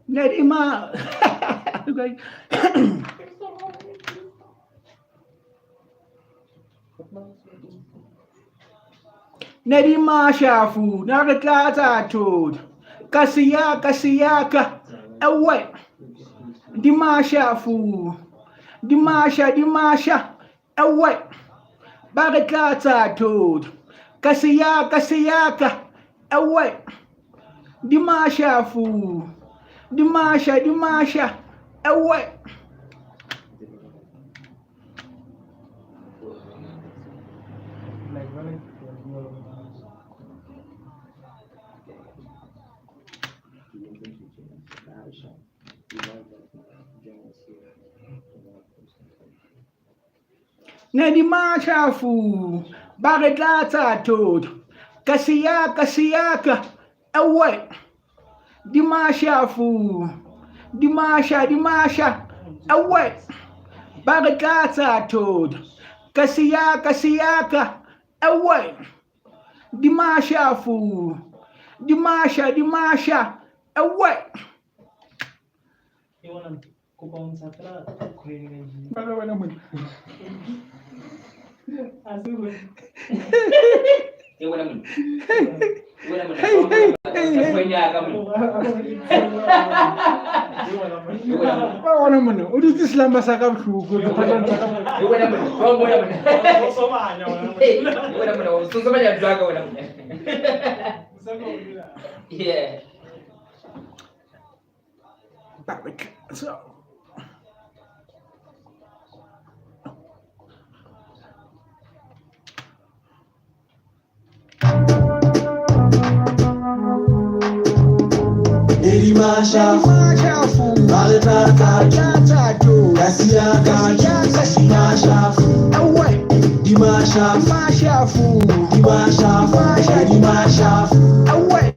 Nedima. Nedima shafu, nagatlata toad. Kasiyaka, away. Dimashafu, Dimasha, away. Bagatlata toad. Kasiyaka, away. Dimashafu. Dimasha, away. Nedimashafu, Bagatlata toad. Kasiyaka, away. Dimashafu, Dimasha, away. Bagatlata toad. Kasiyaka, away. Dimashafu, Dimasha, away. You wanna kupa unsatra kweli. Yeah. So. Dimashafu, Baletata Jot, Kasia Kajus, Away. Dimashafu, Away.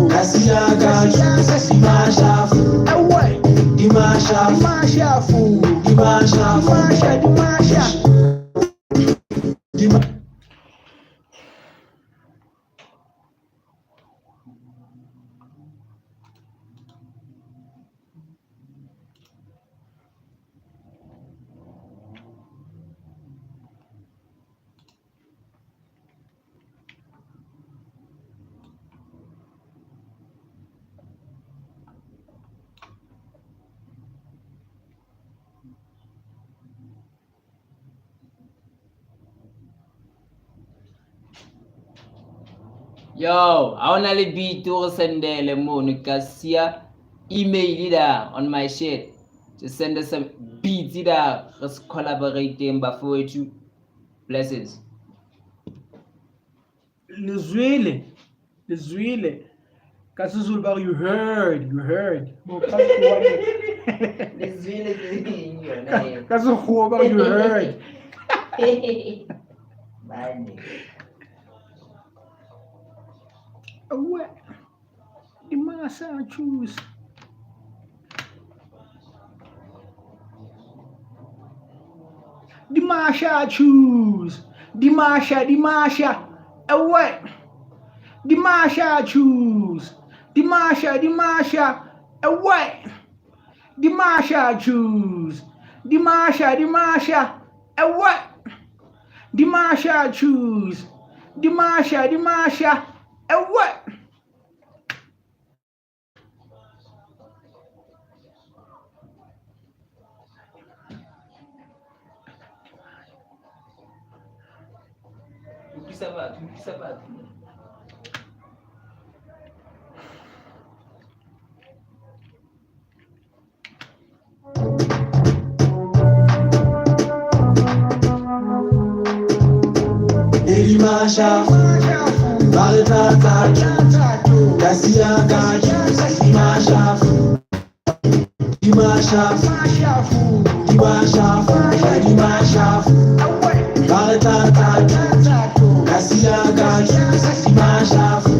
Kasia Kajus, Away. Dimashafu, Yo, I wanna be to send the moon kasia email there on my shit. Just send us some beats there. Let's collaborate them before you. Blessings. Lizwile. Kasizulu bar you heard. Bo Kasizulu bar you heard. What? The massa choose. The Masha choose. The Masha. Away. The Masha choose. The Masha. Away. The Masha choose. The Masha. Away. The Masha choose. The Masha. Away. Sabat. Eri mashafu Baletatu Kasia kaju Mashafu Mashafu Baletatu Kasia kaju Mashafu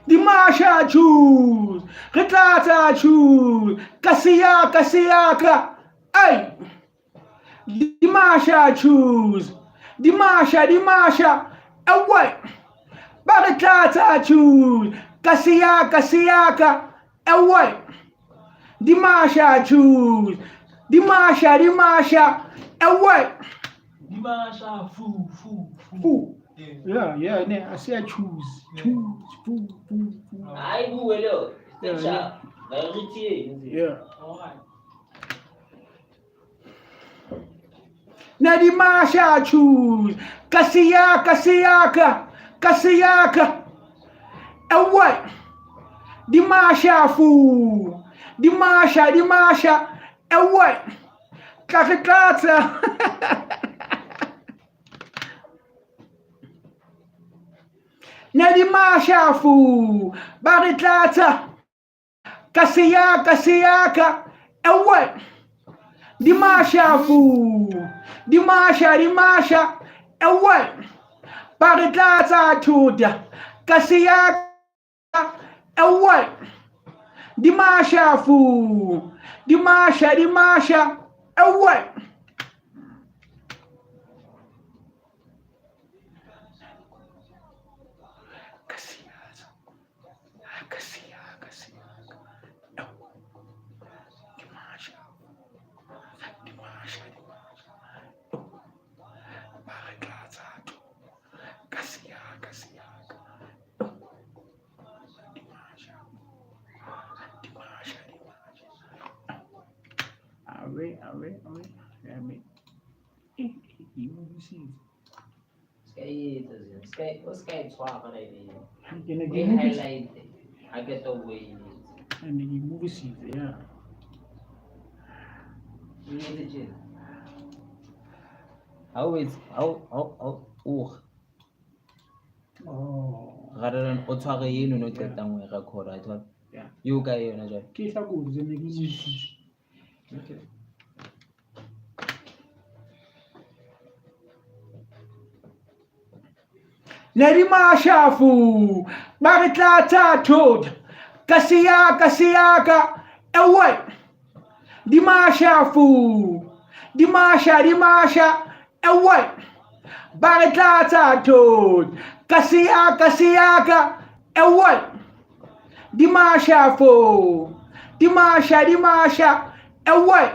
The Masha choose. Retlata choose. Kasiaka. Ay. The Masha choose. The Masha. Away. Bagatata choose. Kasiaka. Away. The Masha choose. The Masha. Away. The Masha, foo. Foo. Yeah. I say I choose. Foo. Ai, hello. Yeah. Yeah. Alright. Now the Masha choose. Kasiaka. Away. The Masha fool. The Masha. Away. Kakakata. Now the Masha fool. Baritlata. Kasiaka. Away. The Masha fool. The Masha. Away. Baritlata tuda. Kasiaka. Away. The Masha fool. The Masha. Away. Away. Sky swap already. Gonna We highlight it. I get the way and the movie scenes, yeah. you need the gym. How Oh. rather than o tshware eno no qetang o e record I thought Yeah. you ka yona jwale. Ke tla go di ne movie scenes. Okay. Nerimashafu, Baritla Toad, Kasiaka, away. Dimashafu, Dimasha, away. Baritla Toad, Kasiaka, away. Dimashafu, Dimasha, away.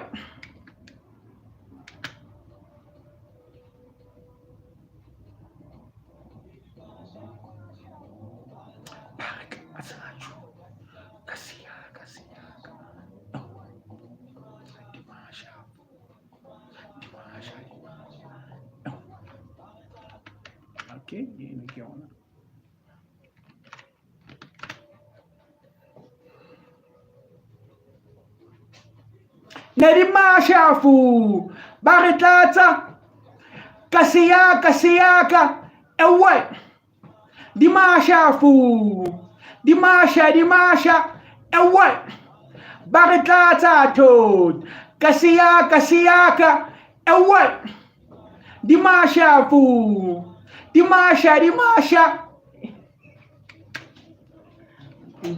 Okay, nikiona Nerimashafu, Baritata, Kasiaka, away. Dimashafu, Dimasha, away. Baritata Toad, Kasiaka, away. Dimashafu, Dimasha.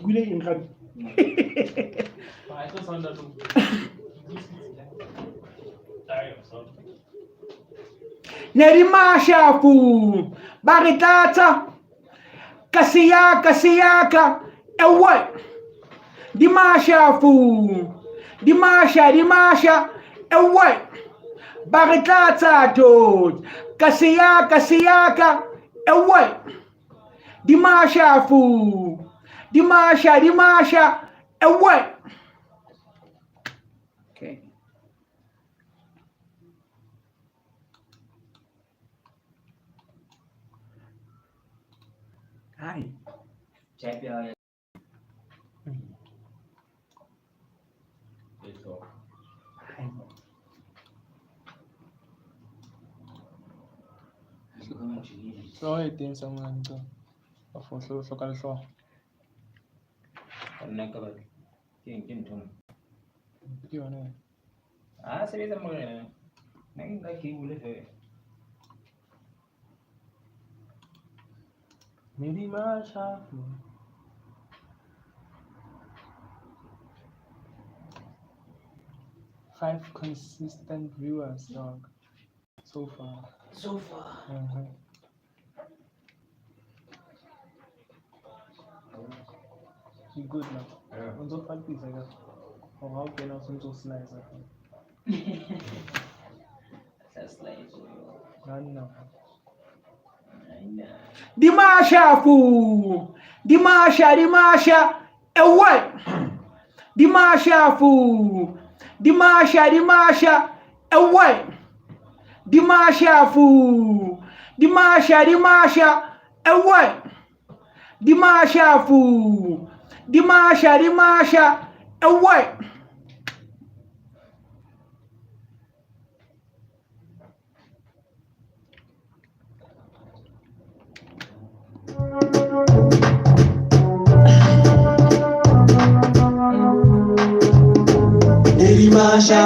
Gule ingabi. Nerimashafu, Baritata, Kasiaka, away. Dimashafu, Dimasha, away. Baritata Toad, Kasiaka, away. Dimashafu, Dimasha, away. Okay. Hi. Check your So I think someone to so can show. Maybe Masha. 5 consistent viewers, dog. So far. You good now? Yeah. On so far, please, I guess. Oh, how can I also slice? That's like No. Dimashafu, Dimasha, away. Dimashafu, Dimasha, away. Dimashafu, Dimasha, away. Dimashafu, Dimasha, away. Nerimasha,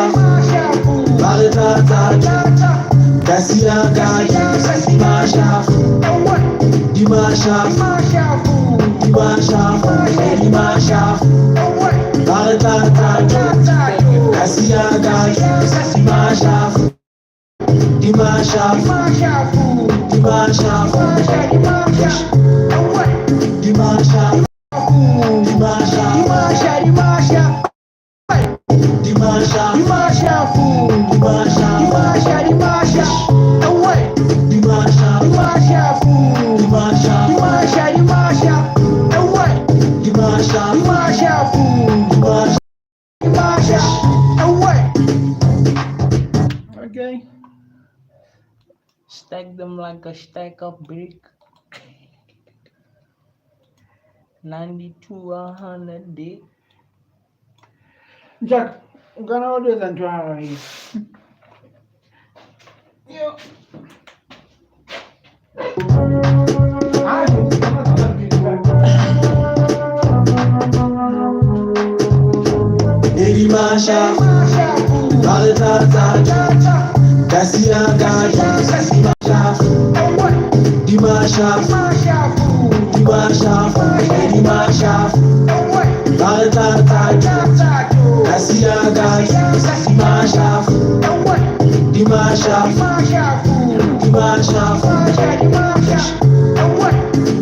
Baritata, Kasiaka, Dimasha, Nerimasha, Baritata, Kasiaka, Dimasha, Okay. Stack them like a stack of brick. 92, 100 dick. Jack, I'm gonna order than try. Yeah. Nerimasha, Baritata, Kasiaka, Dimasha, Dimashaf, Dimashafu, Dimashaf, Dimashaf, Away, Tata, Tato, Kasiaga, Dimashaf, Away, Dimashaf, Dimashafu, Dimashaf, Away,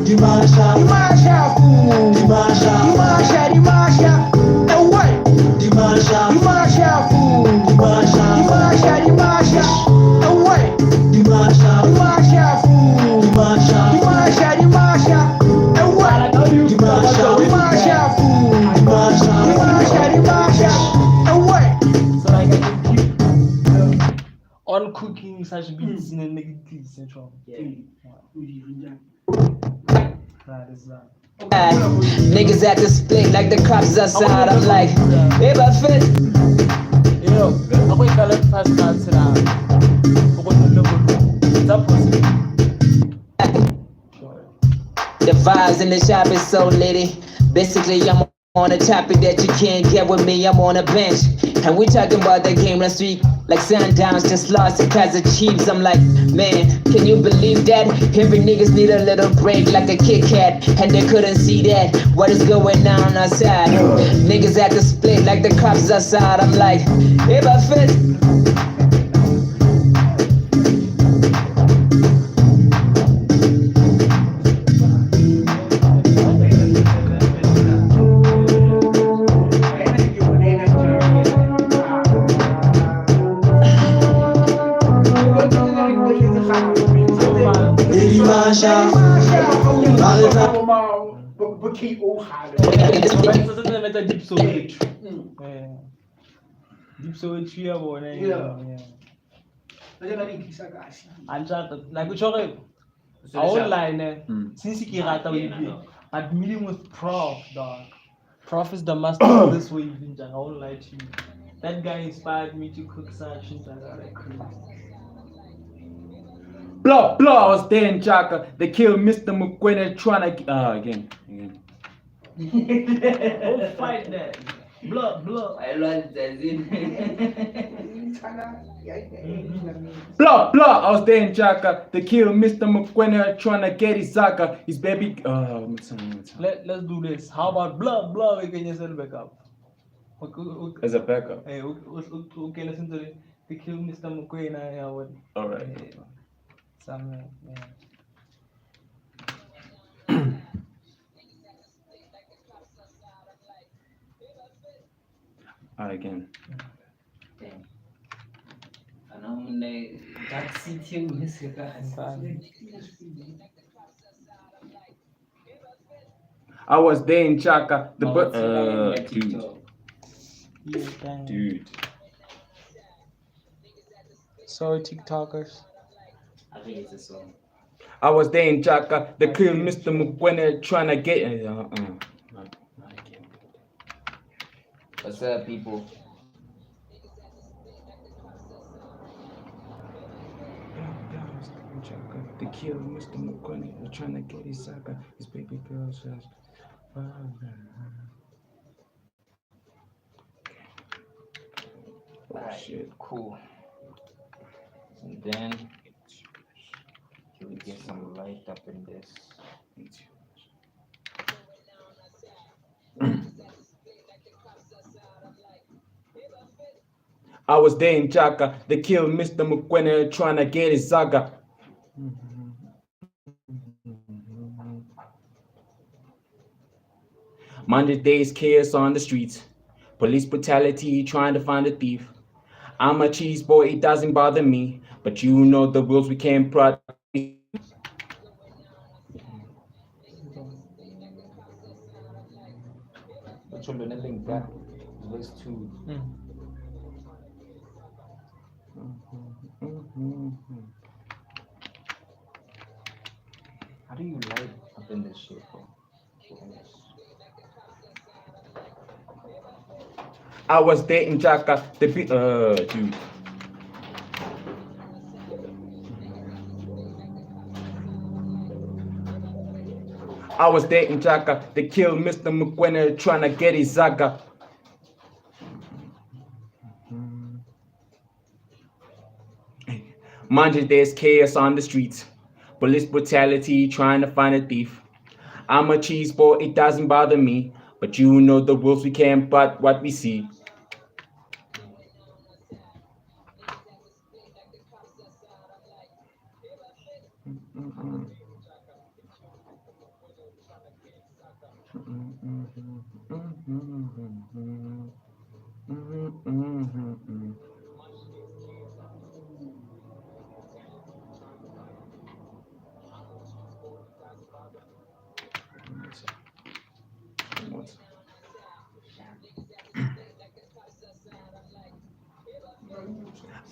Dimashaf, Dimashafu, Dimashaf, Dimasha, Away, Dimashaf, Dimashafu, Dimashaf, Away, Dimashaf, Dimashafu, Dimashaf, Away, Dimashaf, Dimashaf, Away. So like I can keep on cooking such beats in a negative central. That is that. Niggas at the split like the cops outside. I'm like, hey, Buffett. You know, ako ikalat fast card sila. Ako nung tapos. The vibes in the shop is so litty. Basically, I'm on a topic that you can't get with me. I'm on a bench. And we talking about that game last week. Like Sundowns just lost to Kaiser Chiefs. I'm like, man, can you believe that? Every niggas need a little break like a Kit Kat. And they couldn't see that. What is going on outside? Niggas at the split like the cops outside. I'm like, hey, Buffett. Dimashaf, Basta sa meta deep poetry. Deep poetry yabo na yun. Uncharted. Like we talk online since he rata waving. But meeting with Prof, dog. Prof is the master of this waving. I won't lie to you. That guy inspired me to cook such shit like crazy. Blah, blah, I was there in Chaka. They killed Mr. McQueen trying to... again. Don't fight that. Blood. Blah, blah, I was there in Chaka. They killed Mr. McQueen trying to get his Zaka. His baby... what's on? Let's do this. How about blood? We can just sell back up. As a backup. Hey, okay, listen to it. They killed Mr. McQueen. Alright. Some, yeah. Again. I was there in Chaka. Dude. Sorry, TikTokers. I was there in Chaka. They killed Mr. McQueen trying to get... What's up, people? They killed Mr. McQueen. They're trying to get his Zaka. His baby girl says... shit. Cool. And then can we get some light up in this? I was there in Chaka. They killed Mr. McQueen trying to get his Zaga. Monday days chaos on the streets. Police brutality trying to find a thief. I'm a cheese boy, it doesn't bother me. But you know the rules we can't practice. Verse 2. How do you light up in this shit, bro? I was there in Chaka. Dude. I was there in Chaka. They killed Mr. McQueen trying to get his Zaga. Monday there's chaos on the streets. Police brutality, trying to find a thief. I'm a cheese boy, it doesn't bother me. But you know the rules, we can't but what we see.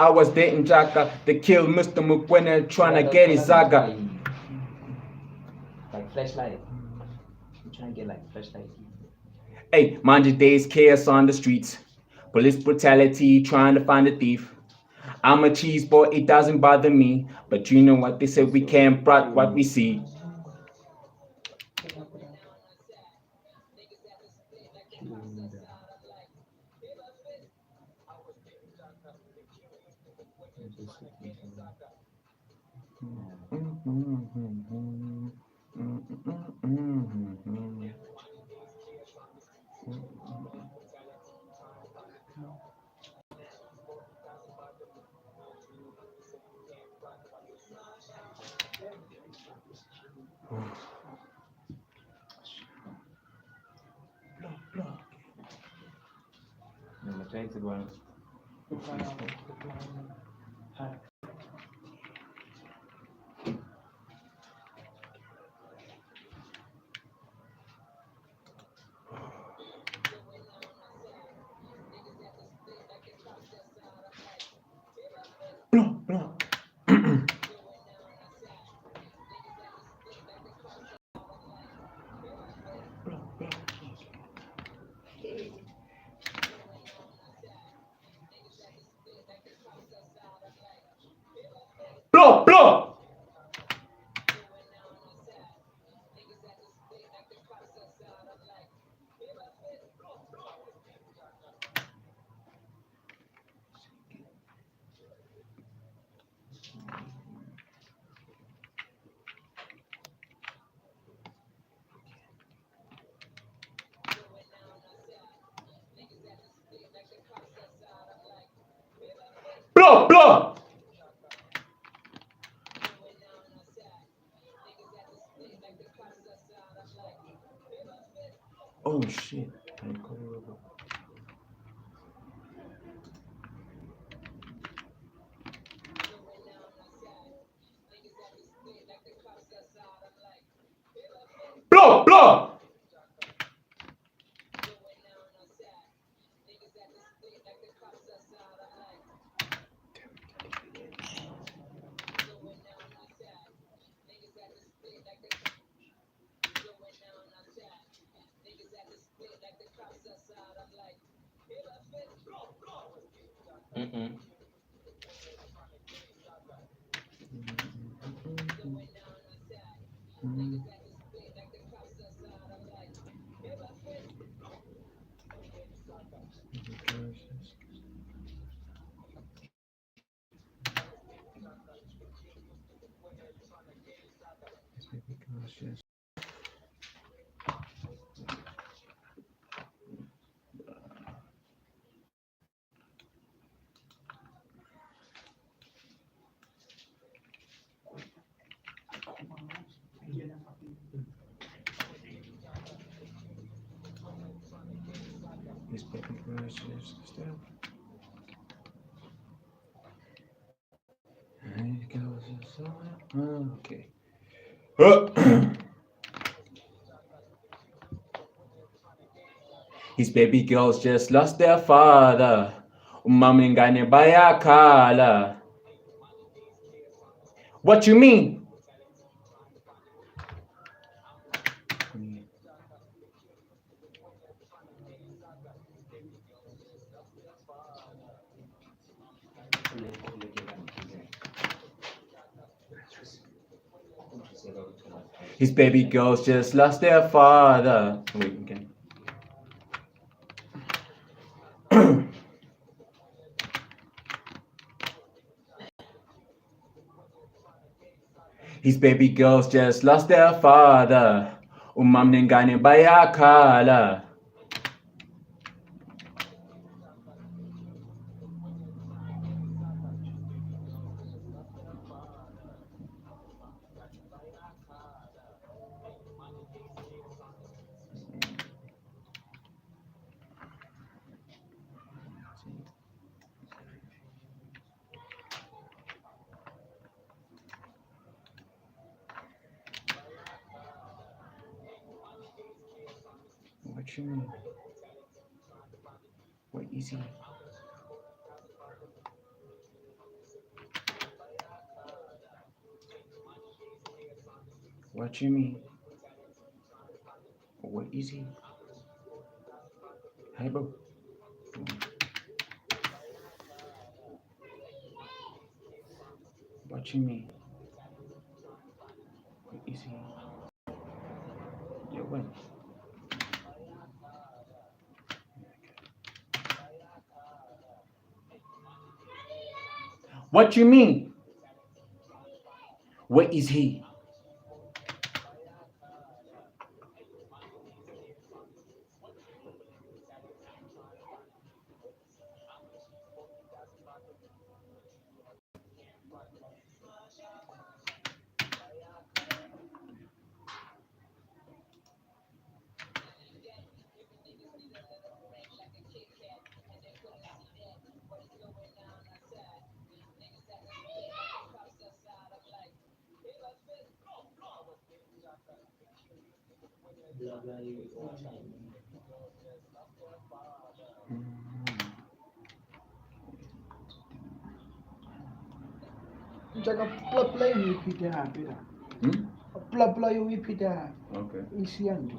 I was dating Jaka, they killed Mr. Mukwena trying to get his saga. Like flashlight. I'm trying to get like flashlight. Hey, mind your days, chaos on the streets. Police brutality, trying to find a thief. I'm a cheese boy, it doesn't bother me. But you know what they say, we can't brought what we see. I'm trying to go. Blow, blow! Blow, blow! Oh shit. Blow, blow! Okay. His baby girls just lost their father. Umama ingane bayakhala. What you mean? His baby girls just lost their father. Wait, again. His baby girls just lost their father. Umam nengane bayakhala. What you mean? What is he? What you mean? What is he? Hey, bro. What you mean? What is he? Yo, what? What you mean? What is he? Jaga play you repeat that. Play you repeat that. Okay. Isian.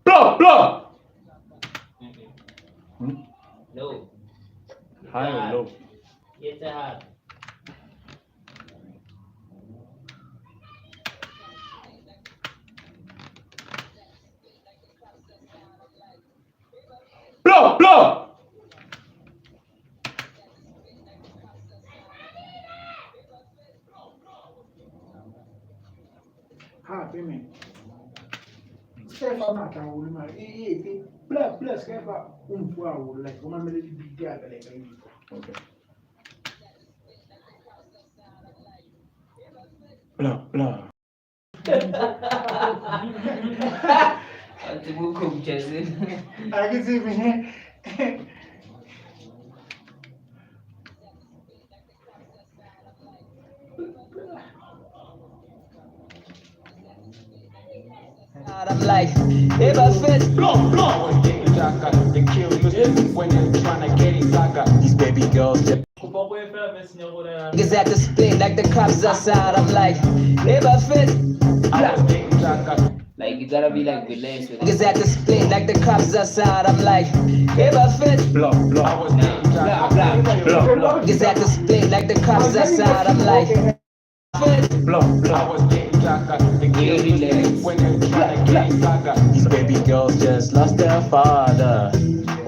Blow, blow. Low. High or low? It's a hard. Blow, blow. Ha, payment. Skefa mata wuli ma. Blah, skefa umfua wuli like uma melody big guy like that. Okay. Blow, blow. Buku mchezo. I can see me. I'm like, if I fit, They kill Muslims when they're trying to get his zaga. These baby girls just niggas at the split like the cops outside. I'm like, if I fit, I was getting zaga. Like you gotta be like good with niggas at the split like the cops outside. I'm like, if I fit, blow, blow. I was getting blah zaga. blah. Blow, blow. niggas at the split like the cops outside. I'm like, fit, Blow, I blow. was getting zaga. They kill Muslims when they're trying to get his zaga. These baby girls just lost their father.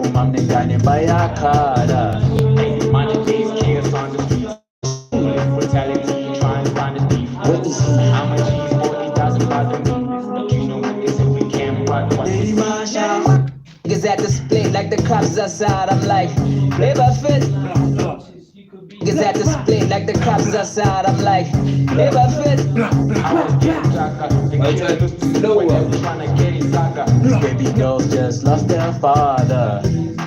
Umam nengane bayakhala. Hey, mind these kids on the streets. Police brutality, trying to find a thief. What is he? I'm a cheese boy, it doesn't bother me. You know what they say, we can't rock what they say. niggas at the split like the cops outside. I'm like, if I fit, niggas at the split like the cops outside. I'm like, if I fit, I was getting zaga. They kill Muslims when they're trying to get his zaga. These baby girls just lost their father.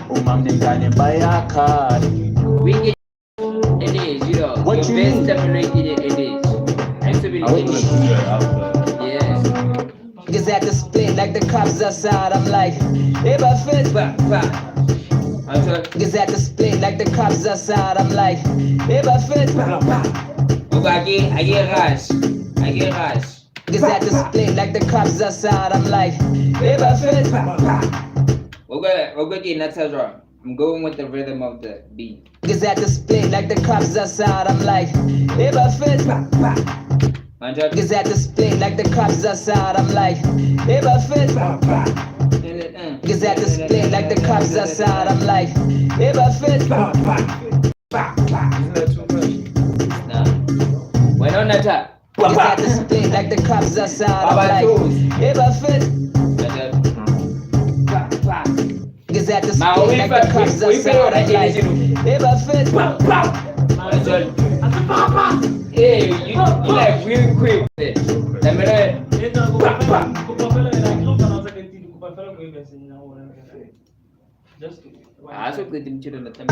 Umam nengane bayakhala. We get it is, you know. What your you best mean? stipulated it is. Best stipulated it is. Yes. niggas at the split like the cops outside. I'm like, if I fit, Bah, bah. Niggas at the split like the cops outside. I'm like, babe, I fit. Okay, I get rush. Niggas at the split like the cops outside. I'm like, babe, I fit. Okay, that's a drum. I'm going with the rhythm of the beat. Niggas at the split like the cops outside. I'm like, babe, I fit. Niggas at the split like the cops outside. I'm like, babe, I fit. Niggas at the split like the cops outside. I'm like, babe, I fit. Why not that? Niggas at the split like the cops outside. I'm like, babe, I fit. Niggas at the split like the cops outside. I'm like, babe, I fit. Hey, you like real quick. Aso kita mencuri na tayo.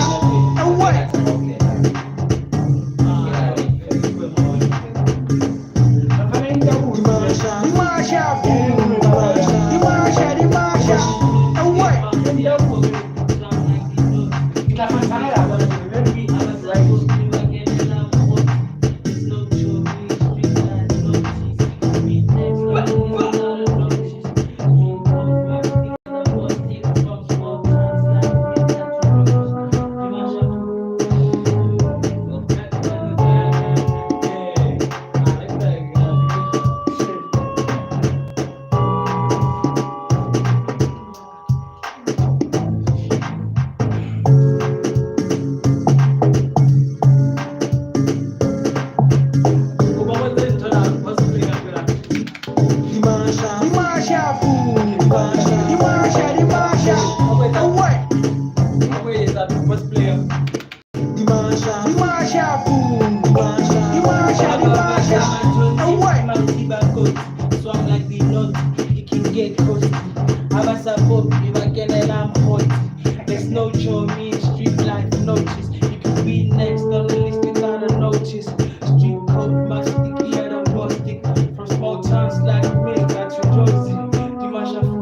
There's no show me street life notice. You can be next on the list without a notice. Street code, my sticky and I'm rustic. From small towns like me, got your Josie. Dimashafu.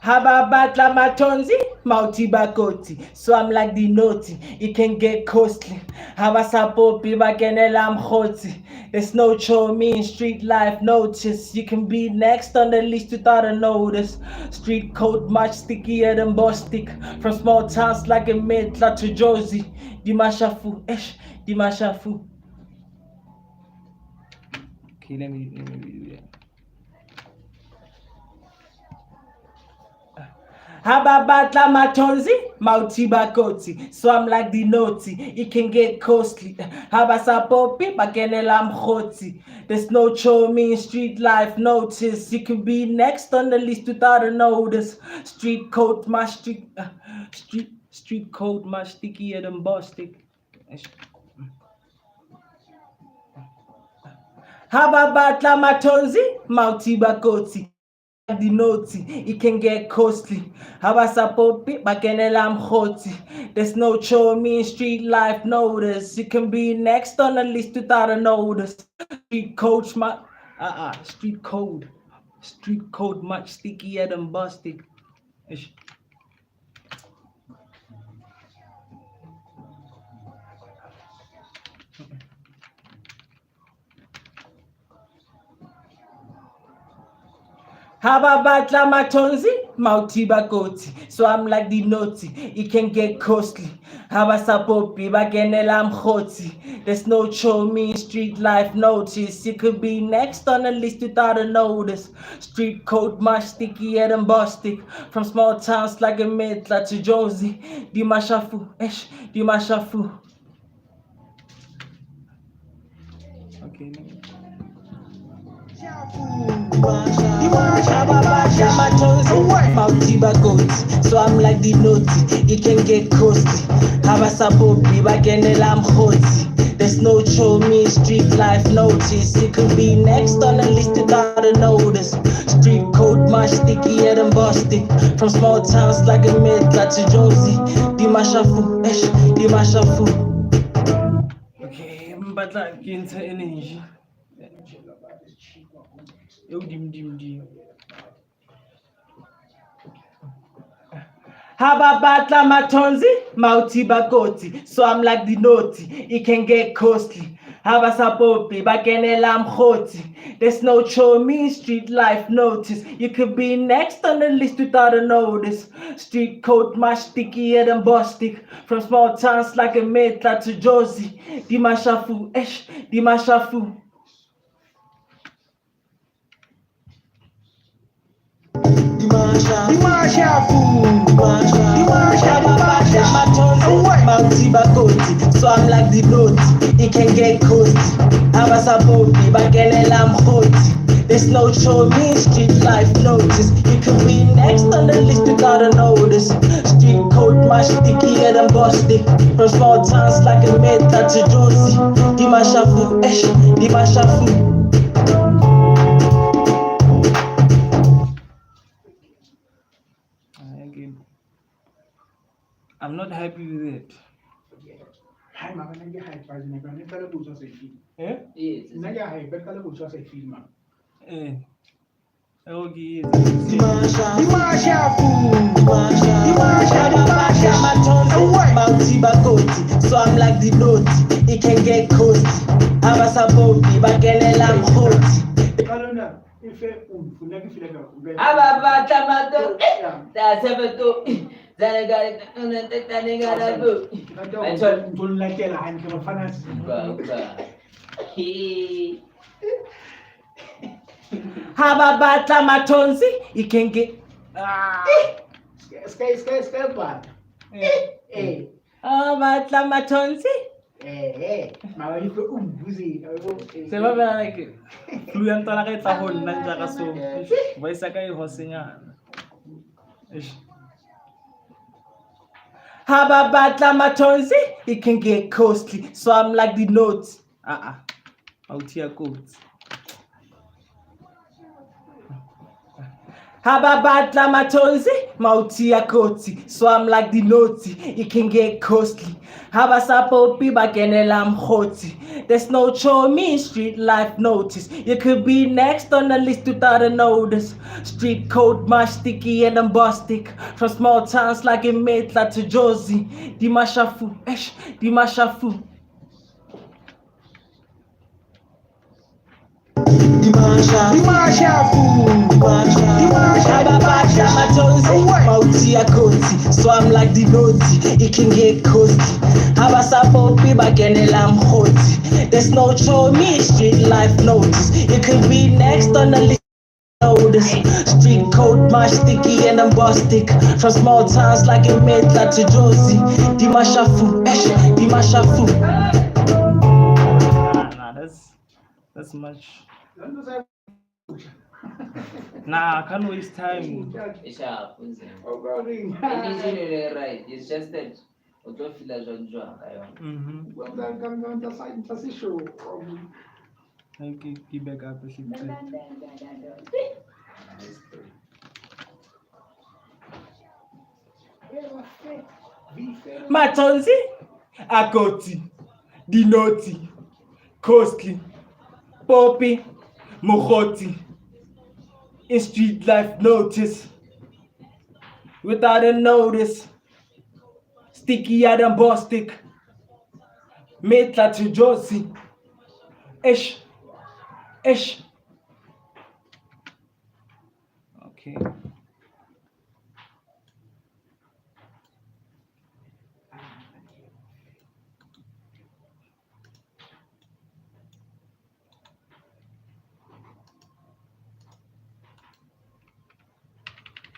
Hababatla matonzi, mauti bakoti. So I'm like the naughty, it can get costly. Habasapo bibakenela mkhoti. There's no show me in street life notice. You can be next on the list without a notice. Street code much stickier than Bostik. From small towns like a Metla to Josie. Dimashafu, Dimashafu. Okay, let me do that. Hababatla matonzi, mauti bakoti. So I'm like the naughty, it can get costly. Habasapopi, bakenela mkhoti. There's no show me in street life notice. You can be next on the list without a notice. Street code, my street code, much stickier than Bostik. Hababatla matonzi, mauti bakoti. The naughty, it can get costly. Habasapopi, bakenela mkhoti. There's no show me in street life notice. You can be next on the list without a notice. Street code much stickier than Bostik. Hababatla matonzi, mauti bakoti. So I'm like the naughty, it can get costly. Habasapopi, bakenela mkhoti. There's no show me in street life notice. You could be next on the list without a notice. Street code much stickier than Bostik. From small towns like a Metla to Josie. Dimashafu, Dimashafu. Okay, Mautiba goats, so I'm like the naughty, it can get costly. Have a support, be back in the lamb hoti. There's no show me street life notice. It could be next on the list without a notice. Street code much stickier than Boston. From small towns like a Midland to Josie. Dimashafu, Dimashafu. Okay, mbatla ke ntsha energy. Yo dim. Hababatla matonzi, mautiba koti. So I'm like the naughty, it can get costly. Habasapopi, bakenela mkhoti. There's no show me street life notice. You could be next on the list without a notice. Street code much stickier than Bostic. From small towns like a Metla to Josie. Dimashafu, Dimashafu. So I'm like the naughty, it can get costly. Habasapopi, bakenela mkhoti. There's no show me street life notice. You could be next on the list without a notice. Street code much stickier than Bostic. From small towns like a Meta to Josie. Dimashafu, Dimashafu. Again, I'm not happy with it. Hi, mama, I get hype. I never tell you what I feel. Eh? Yes. I get hype. I tell you what I feel, man. Okay. So I'm like the naughty, it can get costly. Habasapopi, bakenela mkhoti. Kalona, if you never feel like Ababata mato, that's ever to. Zanaga, don't like it. I'm going to finance. Hababatla matonzi, it can get. Sky, bad. Eh. Hababatla matonzi. Mama, you go busy. Se ba ba like fluent la ka tla go nna jaaka so. Voice ka e hosenyana. Hababatla matonzi, it can get costly. So I'm like the notes. Out here codes. Hababatla matonzi, mautia koti. So I'm like the naughty, it can get costly. Habasapopi bakenela mkhoti. There's no show me street life notice. You could be next on the list without a notice. Street code much stickier than Bostic. From small towns like in Metla to Josie. Dimashafu, Dimashafu. So I'm like the naughty, it can get costly. Habasapopi bakenela mkhoti. There's no show me street life notice. You could be next on the list. Notice. Street code much sticky and bombastic. From small towns like in Metla to Josie. Dimashafu, Dimashafu. Nah, that's much. Nah, I can't waste time. It's sharp, isn't it? It is really right. It's just that I don't feel as I'm drunk. Okay, keep back up if you could. Matonzi, Akoti, Dinoti, Costly, Poppy, Mukhoti. In street life notice. Without a notice. Sticky Adam Bostic. Metla to Josie. Ish. Okay.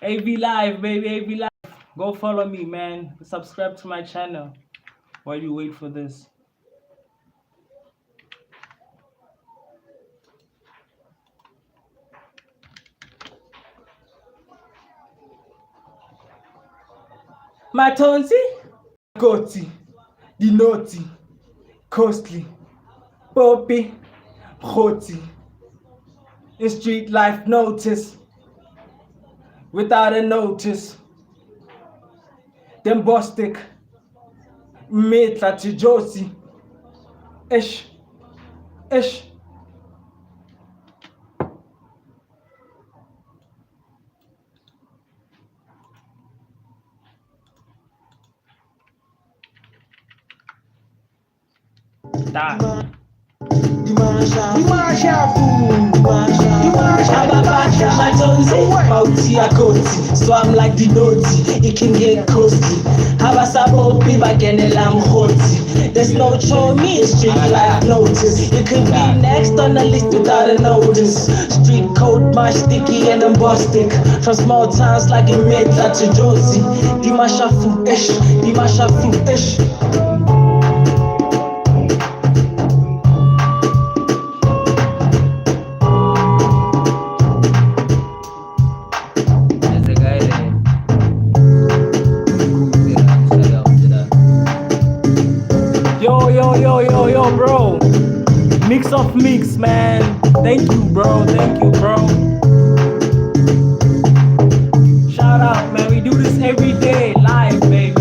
AV Live, baby, AV Live. Go follow me, man. Subscribe to my channel while you wait for this. Matonzi, Goti, the naughty, costly, Poppy, Hoti. In street life notice, without a notice. Them Bostic, Meta to Josie, Ish, Ish. So I'm like the naughty, it can get costly. Habasabo piba genelam hoti. There's no show me street life notice. You can be next on the list without a notice. Street code, my sticky and bombastic. From small towns like in Meta to Josie. Dimasha fu ish, Dimasha fu ish. There's a guy there. Yo, bro. Mix of mix, man. Thank you, bro. Shout out, man. We do this every day, live, baby.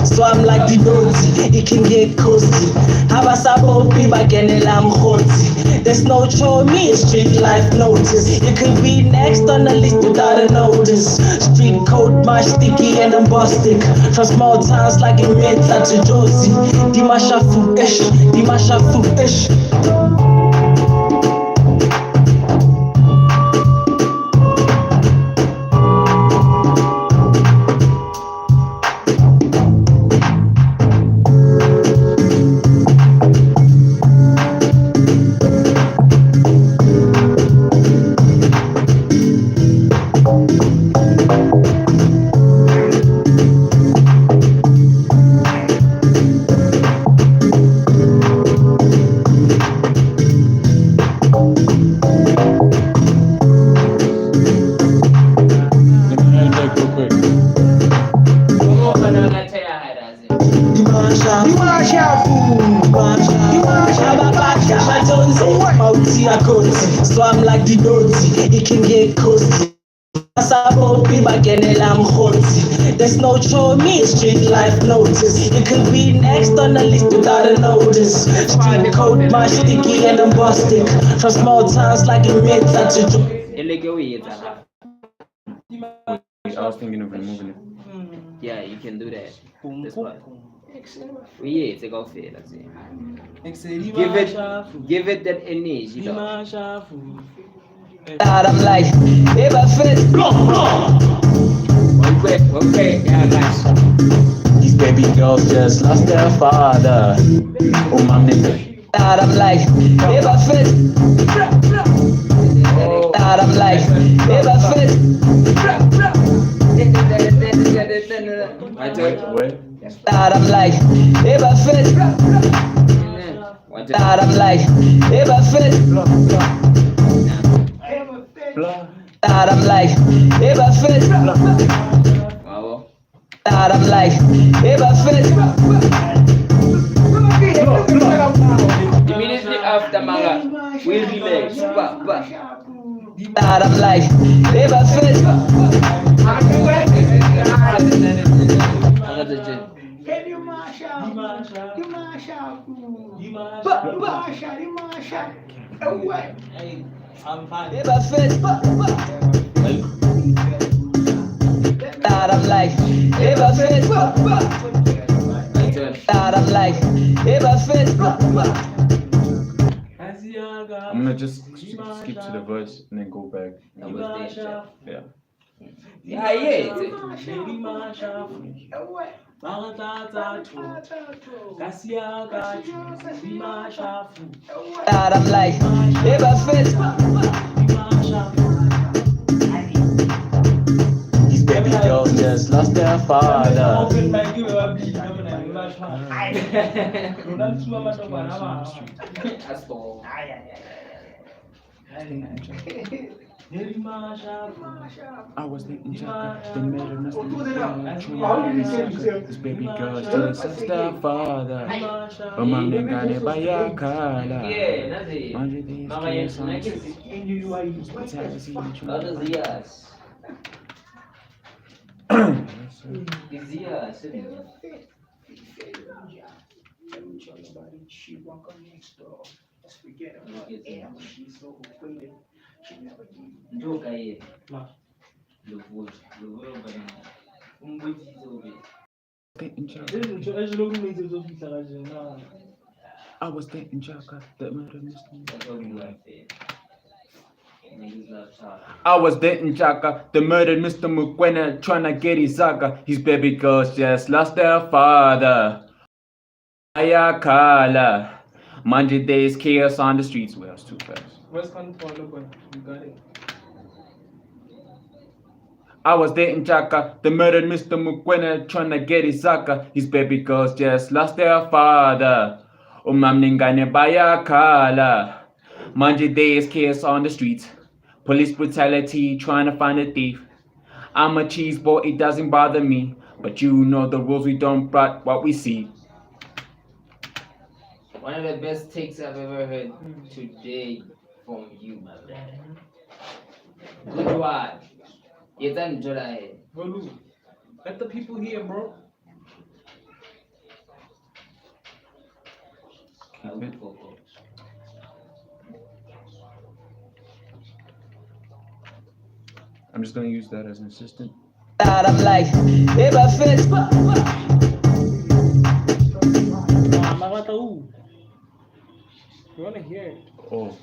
So I'm like the naughty, it can get costly. Habasabo piba genelam hoti. There's no show me street life notice. You can be next on the list without a notice. Street code, my sticky and bombastic. From small towns like in Meta to Josie. Dimasha fu ish, Dimasha fu ish. So I'm like the naughty, it can get costly. There's no show me street life notice. You can be next on the list without a notice. Street code, my sticky and bombastic. From small towns like in Meta to I was thinking of removing it. Yeah, you can do that. This one. Yeah, take off it. Let's see. Give it that energy. I'm like, if I fit. Okay, yeah, nice. These baby girls just lost their father. Oh my nigga. I'm like, if I fit. I'm like, if I fit. My turn. I'm like, if I fit. I'm like, if I fit. I'm like, if I fit. Wow. I'm like, if I fit. Immediately after manga, we'll relax. I'm like, if I fit. I'm fine. If I fit. I'm like, if I fit. I'm like, if I fit. I'm gonna just skip to the verse and then go back. Yeah. Yeah. I'm like, if I fit. These baby girls just lost their father. Open mic, you have been coming and much Ronald Suama Asko. I was thinking Chaka, they made a mistake. This baby girl just lost their father. Umamnengane bayakhala. Yeah, nazi. Manje these Mama kids yetu on na the kesi. streets. Bado zias. Zias. Njoka ye. Lovuzo. Lovuzo bana. Umbudziso be. I was thinking Chaka, that made a mistake. That's what we like there. Niggas love talk. I was dating Chaka, the murdered Mr. Mukwena, trying to get his Zaka. His baby girls just lost their father. Ayakala. Monday days, chaos on the streets. Well, it's too fast. Where's control, boy? You got it. I was dating Chaka, the murdered Mr. Mukwena, trying to get his Zaka. His baby girls just lost their father. Umamningane bayakala. Monday days, chaos on the streets. Police brutality, trying to find a thief. I'm a cheese boy, it doesn't bother me. But you know the rules, we don't brought what we see. One of the best takes I've ever heard today from you, my brother. Good one. You done July. Volu, let the people hear, bro. I'm just gonna use that as an assistant. I'm like, hey, my face. You wanna hear it? Oh.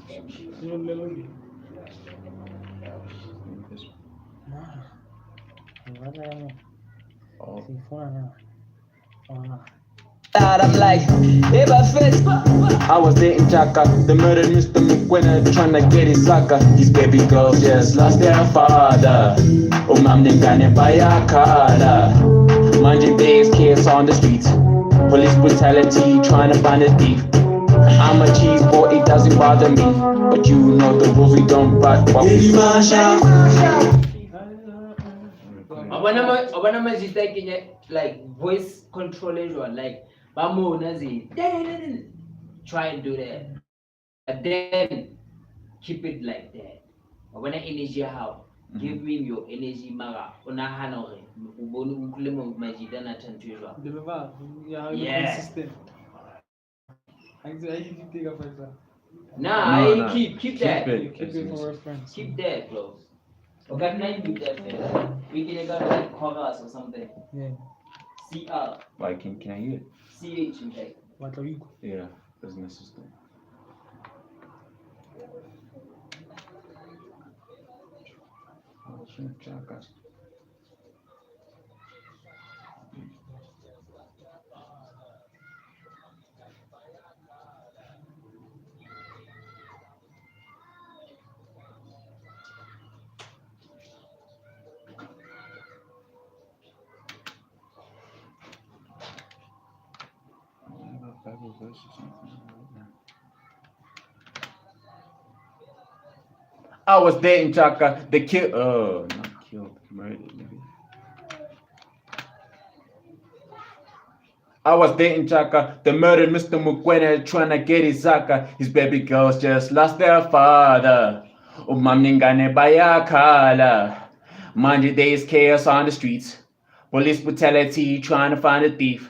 You know melody. Oh. I'm like, hey, my face. I was dating Chaka, the murdered Mr. Mukwena, trying to get his Zaka. His baby girls just lost their father. Umamnengane bayakhala. Monday days, chaos on the streets. Police brutality, trying to find a thief. I'm a cheese boy, it doesn't bother me. But you know the rules, we don't brought what we see. Obana majita kinye like voice control one like bamo nazi. Try and do that. But then keep it like that. Obana energy how? Give me your energy maga. Ona hanore. Ubonu ukulemo majita na tantujwa. Deliver. Yeah. Consistent. I think of it. Nah, keep that. it. Keep it for reference. Keep that close. Okay, can I do that? We can go like chorus or something. Yeah. CR, Why can I hear it? CH in fact. What are you? Yeah, as an assistant. Chaka. Bible verse or something like that. I was dating Chaka, the not killed, murdered, maybe. I was dating Chaka, the murdered Mr. Mukwena, trying to get his Zaka. His baby girls just lost their father. Umamningane bayakhala. Monday days, chaos on the streets. Police brutality, trying to find a thief.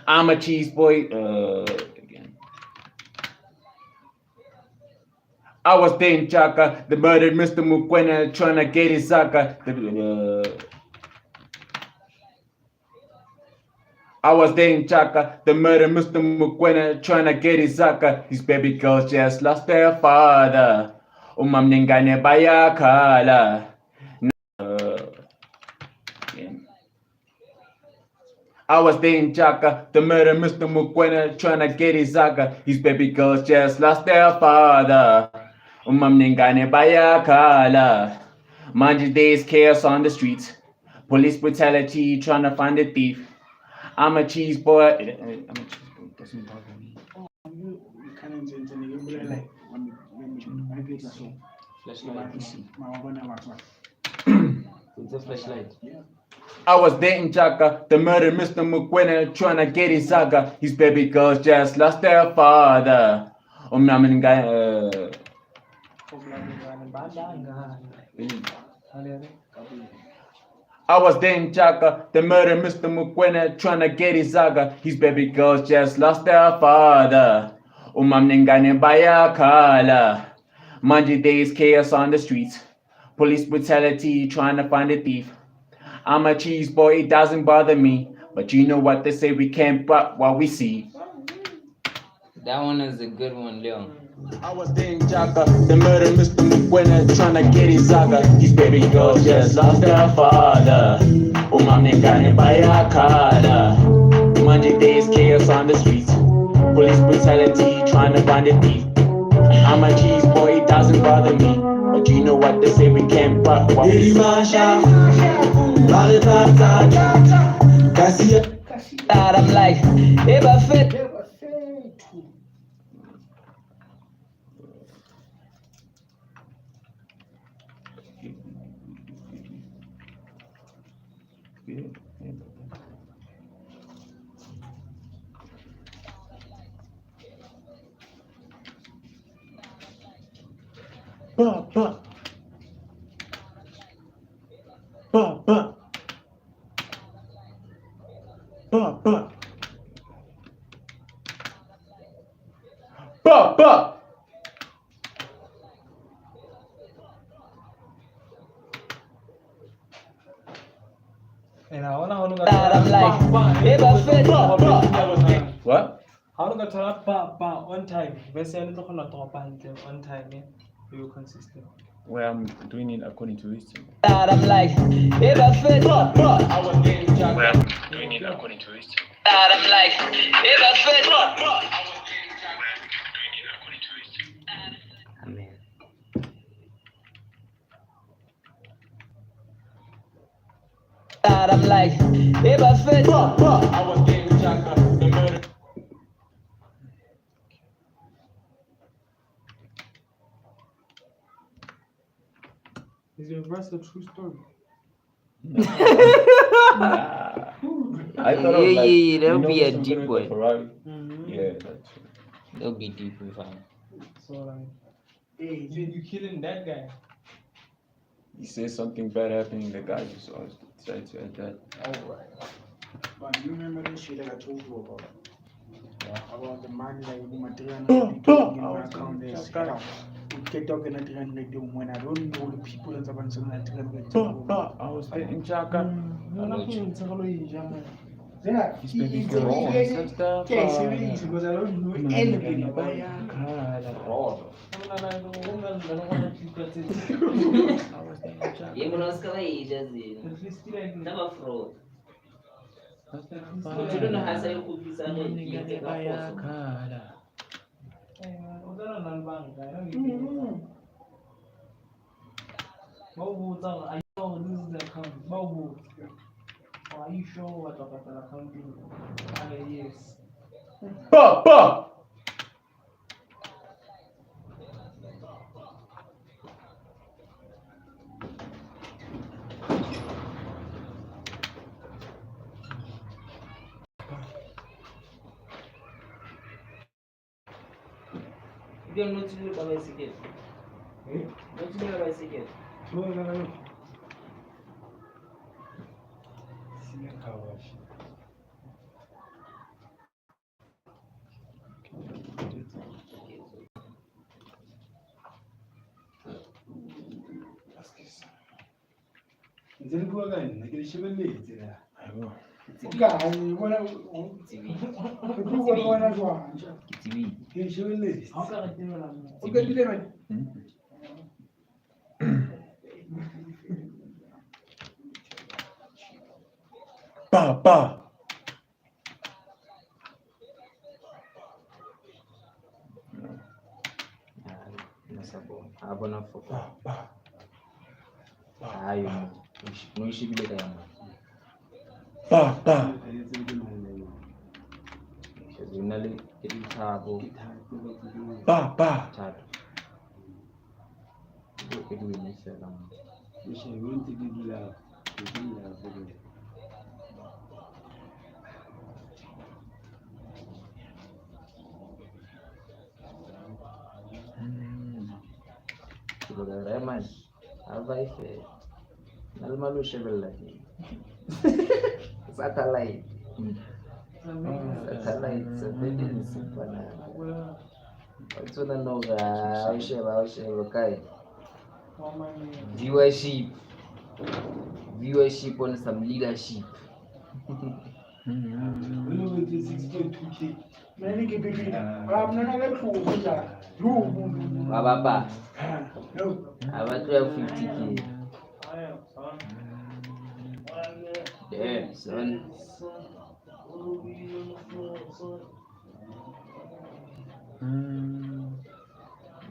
I'm a cheese boy. Again. I was dating Chaka, the murdered Mr. Mukwena, trying to get his Zaka. I was dating Chaka, the murdered Mr. Mukwena, trying to get his Zaka. His baby girls just lost their father. Umamningane bayakhala. I was dating Chaka, the murdered Mr. Mukwena, trying to get his Zaka. His baby girls just lost their father. Umamningane bayakhala. Monday days, chaos on the streets. Police brutality, trying to find a thief. I'm a cheese boy. Doesn't bother me. It's a flashlight. I was dating Chaka, the murder Mr. McQuinn, trying to get his saga. His baby girls just lost their father. I was dating Chaka, the murder Mr. McQuinn, trying to get his saga. His baby girls just lost their father. Umamningane bayakhala. Monday days chaos on the streets. Police brutality, trying to find a thief. I'm a cheese boy, it doesn't bother me. But you know what they say, we can't but what we see. That one is a good one, Leon. I was dating Chaka, the murder Mr. McQuinn, trying to get his saga. His baby girls just lost their father. Umamningane bayakhala. Monday days chaos on the streets. Police brutality, trying to find a thief. I'm a cheese boy, it doesn't bother me. But you know what they say, we can't but what we see. I'm like, ever fit. And I wanna I'm like, ever fit. What? how to turn up on time? Verse on time, yeah. You consistent. Well, I'm doing it according to wisdom. I'm like, ever fit. Well, I'm doing it according to wisdom. I'm like, ever fit. Amen. I'm like, ever fit. I was dating Chaka, the murder. Is your verse a true story? I thought of like, Yeah, that'll be a something deep with one. the Ferrari. Mm-hmm. Yeah, that's true. That'll be deep and fun. So like, hey, you killing that guy? He says something bad happening, the guy just always tries to add that. But you remember the shit that I told you about? About the money that you material in my account is get talking at 300 when I don't know the people that are answering at 300. I was dating Chaka. Yeah, His baby it's girl a just the case father. because I don't know anything about it. Yeah, but Oscar is just never fraud. But you don't know how to cook this Are you sure what about the accounting? Yes. You don't know to do a bicycle. Not to do a bicycle. Abona fofa. Hayi, no shibile kaya manje. Shazunali Kitabo Chat. Rahman, Alvaife, Nalmalu Chevrolet, Satellite, surveillance, what's on the Noga, okay. Viewership on some leadership. Baba, about 1250K. Damn, son.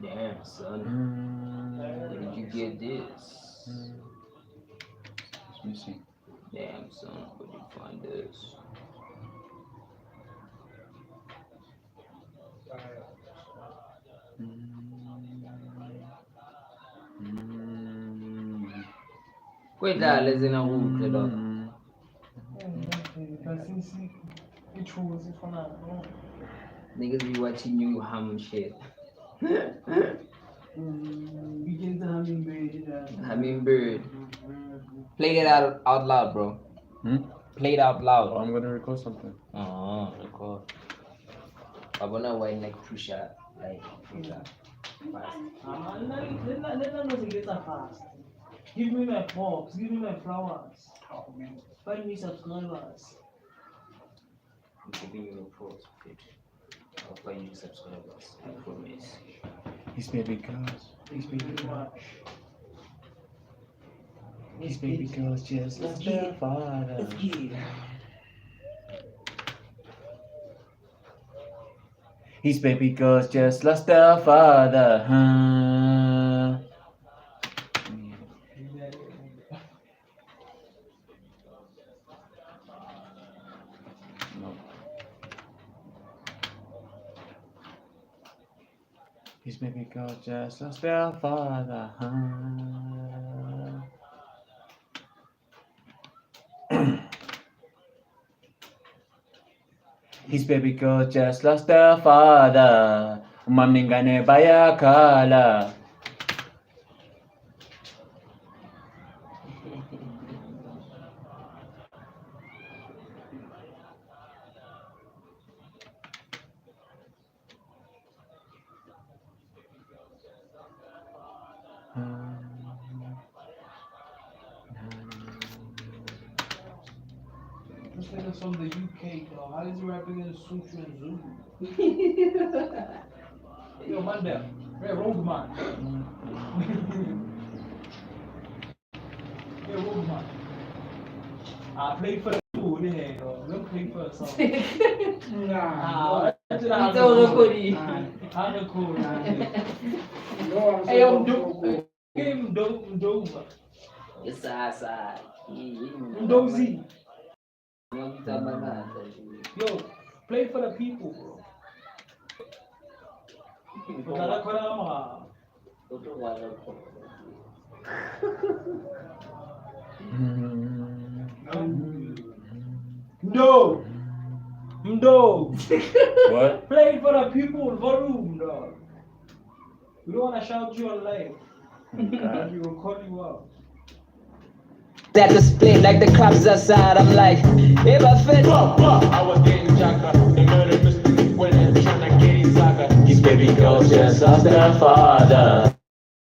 Damn, son. Where did you get this? It's missing. Damn, son. Where did you find this? Kwenda lezina kuhle lokho. Niggas be watching you hum shit. Hummingbird. Play it out loud, bro. Play it out loud. I'm gonna record something. Oh, record. I wanna wine like Pusha, like fast. Fast. Give me my pops, give me my flowers. Find me subscribers. I'm giving you a post, bitch. I'll find you subscribers. I promise. His baby girls. His baby girls. His baby girls just lost their father. His baby girls just lost their father. Huh? His baby girl just lost their father. His baby girl just lost their father. Umamningane bayakhala. This nigga's from the UK, dog. How is he rapping in Sutru and Zulu? Yo, man, there. Hey, road man. Hey, road man. I played for the food, yeah, dog. Don't play for a song. It's all cool. Hey, I'm dope. Game dope. It's outside. Dozy. Yo, play for the people, bro. No. What? Play for the people, volume, dog. We don't want to shout you on live. We will call you out. That display like the cops outside. I'm like, if I fit. I was getting jacka. They murdered Mr. when they're trying to get his saga. His baby girl just lost their father.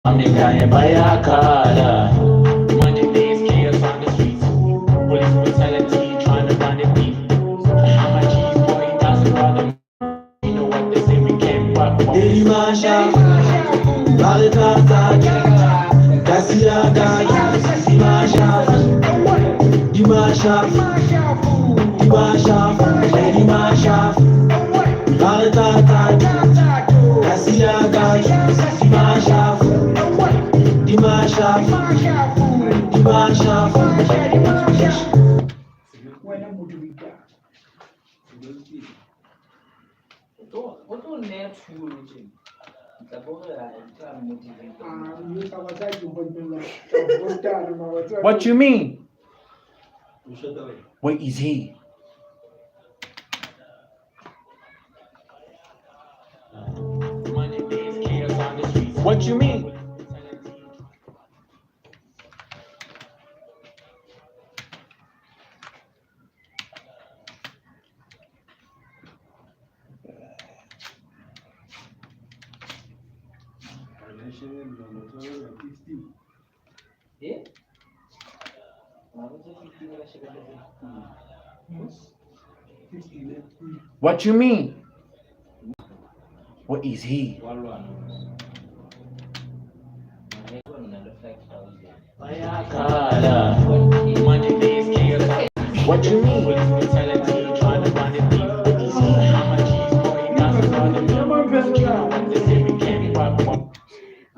I'm the guy in Bayakala. Monday days, chaos on the streets. Police brutality, trying to find a thief. I'm a cheese boy, it doesn't bother me. You know what they say, we can't rock. Dimasha, Baritata, Kasiaga, Dimasha, Baritata, Kasiaga, Dimasha. What do net fuel? The What you mean? Where is he? What you mean? Yeah? What you mean? Where is he? What you mean?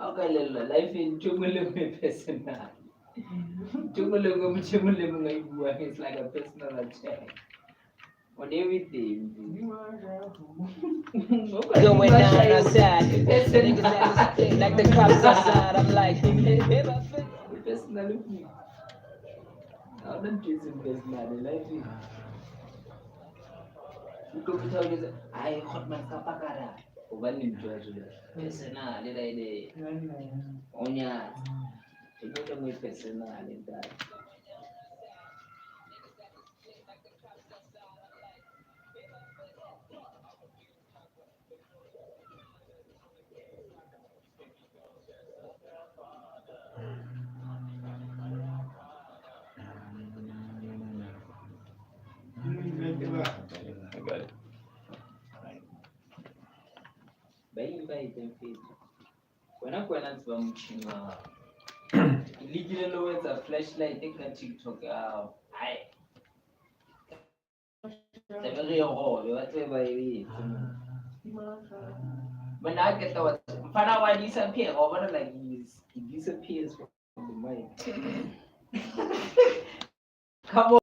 Okay, life in Chumule personal. Chumule is like a personal attack on everything. Going down outside. Niggas acting like the cops outside. I'm like, Personally, I don't choose him personally. Life is. You could tell me, I hot man kapakara. One in Georgia. Personal, did I day? Onya. You know me personal in that. I got it. Bye when I go and swim, illegal with a flashlight, take a TikTok. I very old, whatever it is. When I get the what, find out why it disappears, or what like it disappears from the mind. Come on.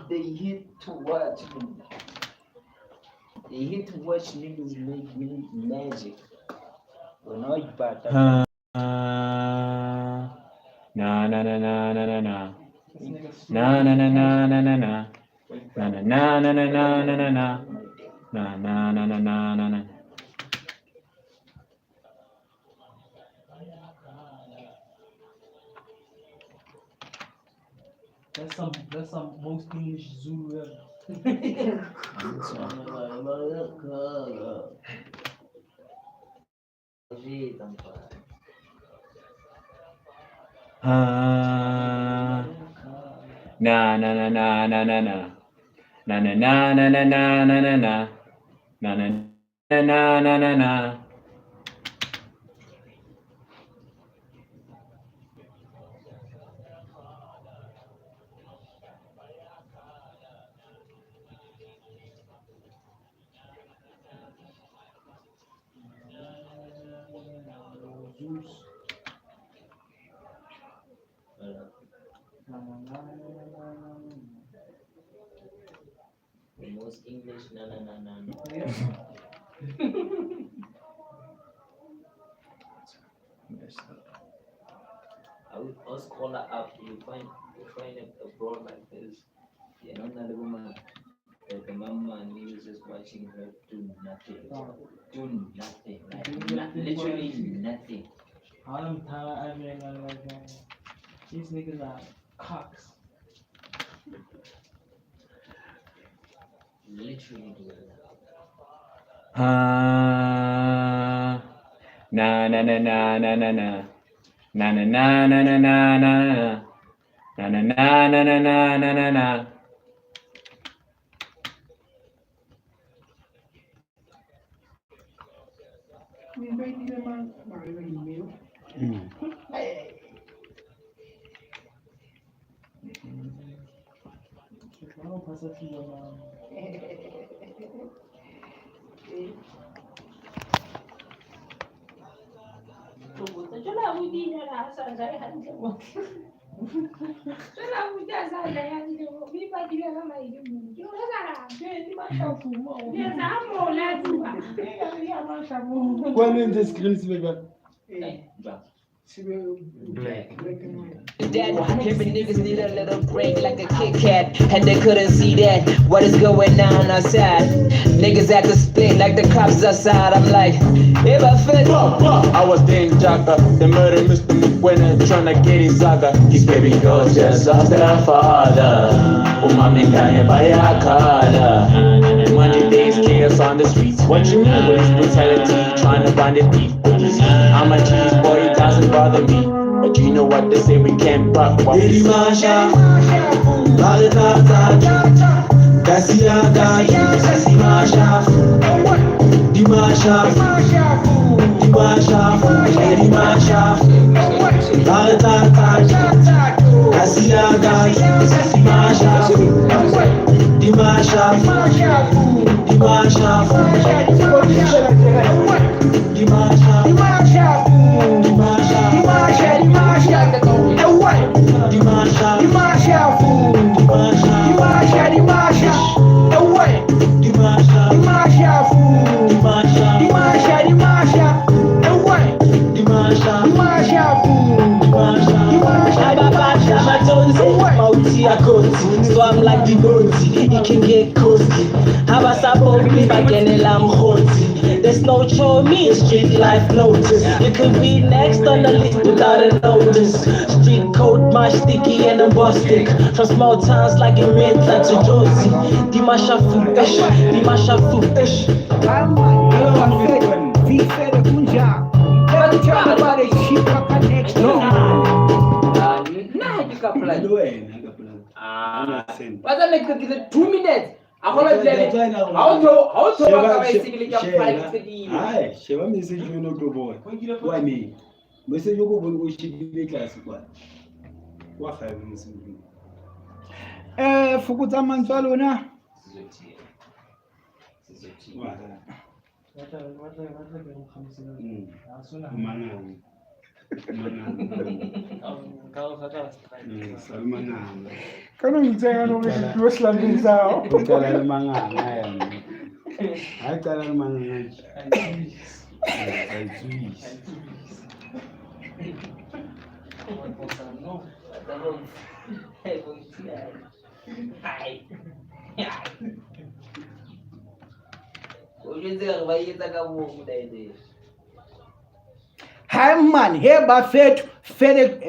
They hit to watch me. They hit to watch niggas make me magic. We're not bad. Na na na na na na na. Na na na na na na na. Na na na na na na na na na. Na na na na na na na. That's some most English Zulu ever. Na na na na na na na. Na na na na na na na na na. Na na na na na na. The most English na. I would also call her up. You find a broad like this. You know, not a woman. Like the mama and he was just watching her do nothing. Do nothing. Like literally nothing. I'm tired. I mean, these niggas are cocks. Literally do it. Na na na na na na na. Na na na na na na na na. Na na na na na na na na na. I don't pass it to your mom. When in the screen speaker. That every niggas need a little break like a Kit Kat, and they couldn't see that. What is going on outside? Niggas at the split like the cops outside. I'm like, if I fit, I was there in Jaka, the murder Mr. Mukwena tryna get his zaga. His baby girl just lost her father. Umami kanye bayakala. Monday days, chaos on the streets. What you mean? Police brutality, trying to find a thief. I'm a cheese boy, it doesn't bother me. But you know what they say, we can't rock what we see. Dimasha, so I'm like the Gonzi, it can get cozy. Have a support me back in the Lamborghini. There's no show me street life notice. You can be next on the list without a notice. Street code, my sticky and a bustic. From small towns like in Midland to Josie. Dimasha Fupesh, Dimasha Fupesh. What's like the 2 minutes? I'm gonna play it. How to basically Aye, sheba message you no go boy. Why me? Message you go boy go ship the class kwa. Wa kha message. Fukutsa mantswa lona. Kana ngitsenga no lo slambisa. Ukala le manganga yana. Hayi cala le manganga. Hi man, here Buffett, Fede,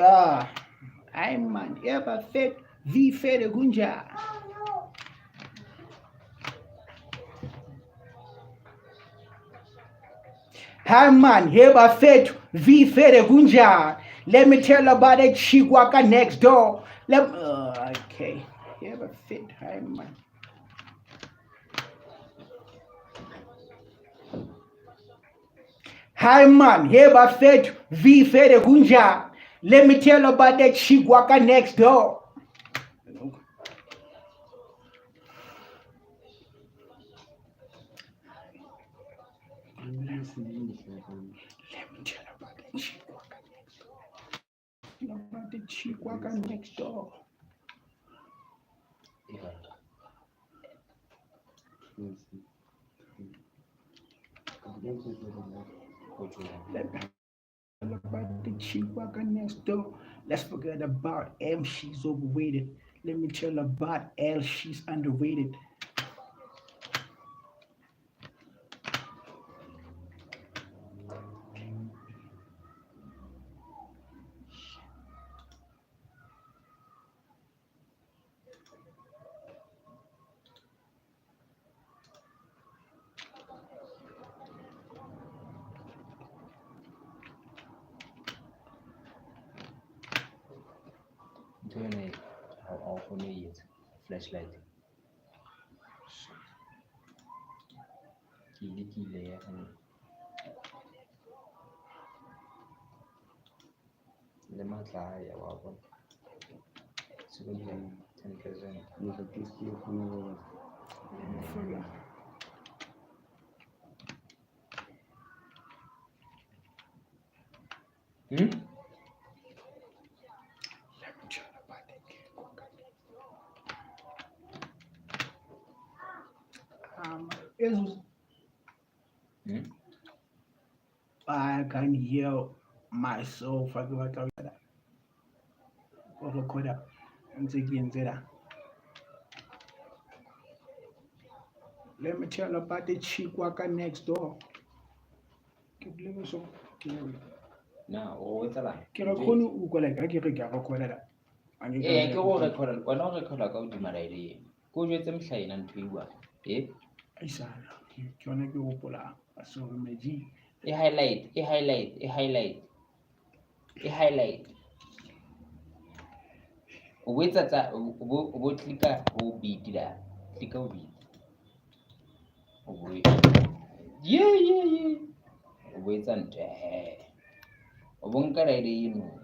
hi man, here Buffett, V Fede Gunja. Hi man, here Buffett, V Fede Gunja. Let me tell about that chick walker next door. Okay, here Buffett, hi man. Hi man, here Buffett, V Fede Gunja. Let me tell about that chick walker next door. Let me tell about that chick walker next door. About the chick walker next door. About the chick walker next door. Let's forget about M, she's overrated. Let me tell about L, she's underrated. How awful me is flashlight. Kile ya le matla ya wa bona. Sekolo 10%. I can hear myself. I go back out there. Record up. And again, there. Let me tell you about the chick worker next door. Keep living so. Na o etsa la. Ke re khone o utlwa like ha ke re ke a recorda la. Eh ke go record wena o record ka o dima raidi. Ko jwetse mhlaina ntho e bua. Aisana. Ke yona ke gopola. So meji. E highlight. O wetsa tsa o bo clicker o beat la. Clicker o beat. O bo yeah. O wetsa ntle he. O bo nka raidi eno.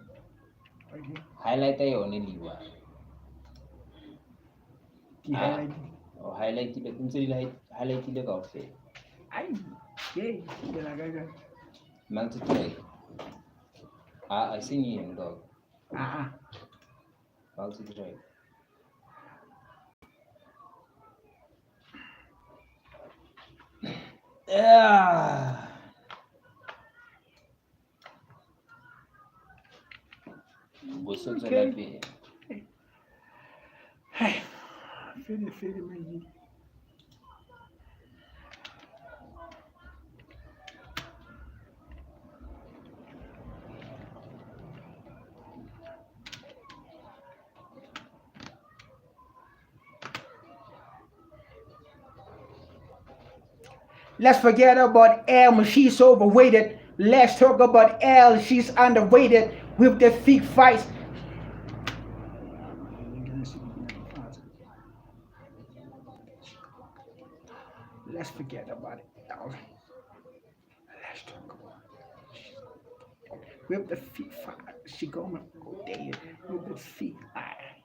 Highlight yone liwa. Ke highlight. O highlight ile ntse di highlight ile kaofela. Ai. Yey, ke la gaga. Multi-track. I seen you in dog. Multi-track. Yeah. Bosotse la pe. Hey. Feel meji. Let's forget about Elle, she's overweighted. Let's talk about Elle, she's underrated with the thick fights. Let's forget about it. Let's talk about it. With the thick fights, she gonna go there with the thick eyes.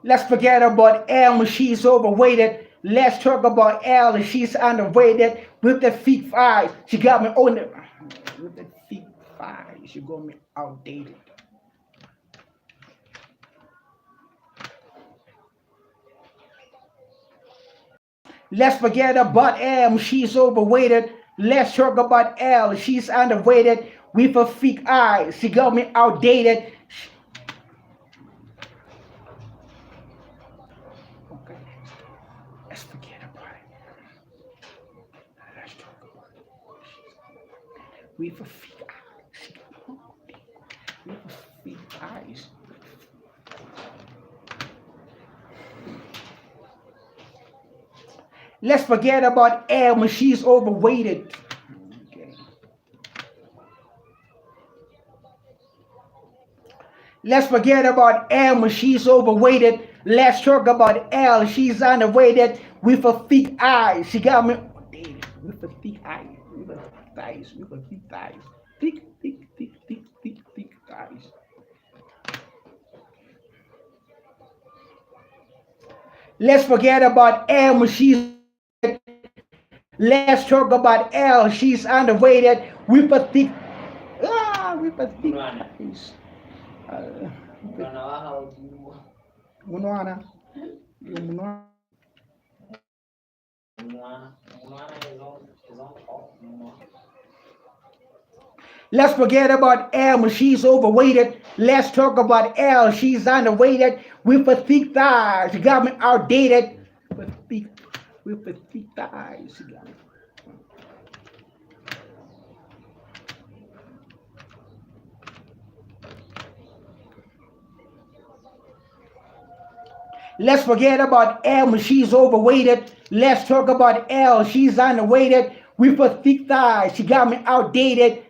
Let's forget about Elle, she's overweighted. Let's talk about Elle, she's underrated with the thick eyes. She got me on the with the thick eyes. She got me outdated. Let's forget about Elle, she's overweighted. Let's talk about Elle, she's underrated with her thick eyes. She got me outdated. Okay, let's forget about it. Let's talk about it. With her thick eyes. She got me outdated with her thick eyes. Let's forget about Elle, she's overweighted. Okay. Let's forget about Elle, she's overweighted. Let's talk about Elle, she's underrated with her thick eyes. She got me outdated with her thick eyes, with her thighs, with her thick thighs. Thick thighs. Let's forget about Elle, she's let's talk about Elle, she's underrated with a thick eyes. Munwana. Let's forget about Elle, she's overweighted. Let's talk about Elle, she's underrated with her thick thighs. She got me outdated with her thick thighs. She got me. Let's forget about Elle, she's overweighted. Let's talk about Elle, she's underrated with her thick thighs. She got me outdated.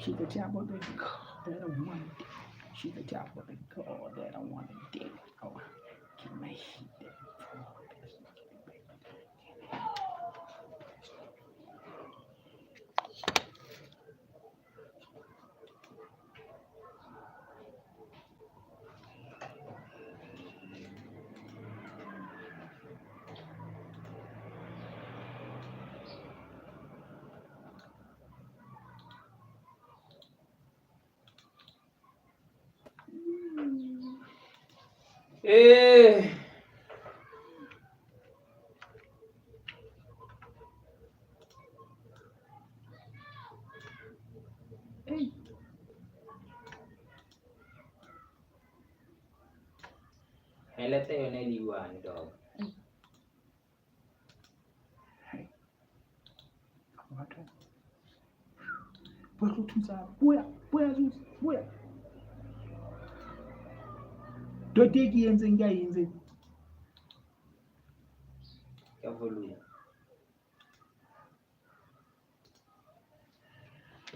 She's the type of the girl that I want to date. She's the type of the girl that I want to date. Oh, can I hit that? Eh. Helete yone liwani dog. Buya. Dodeki yenze ngayenze. Kavulu.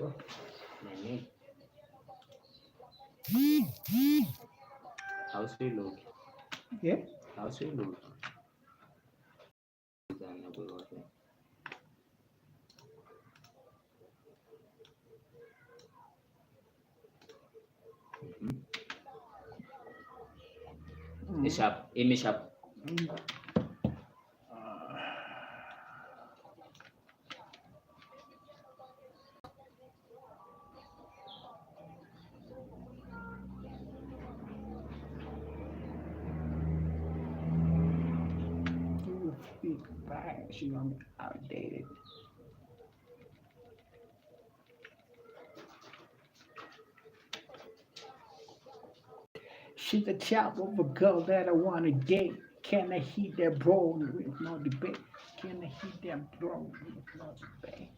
Oh, nani. How's we look? Yeah. How's we look? Ishap, imishap. She's gonna be outdated. She's the type of a girl that I wanna date. Can I hit that bro with no debate? Can I hit that bro with no debate?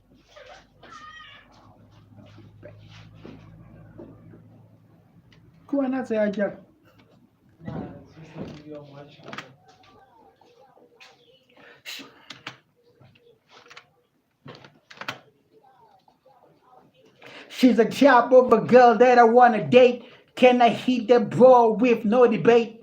Go on, that's it, Jack. Nah, it's just a video I'm watching. She's the type of a girl that I wanna date. Can I hit that bro with no debate?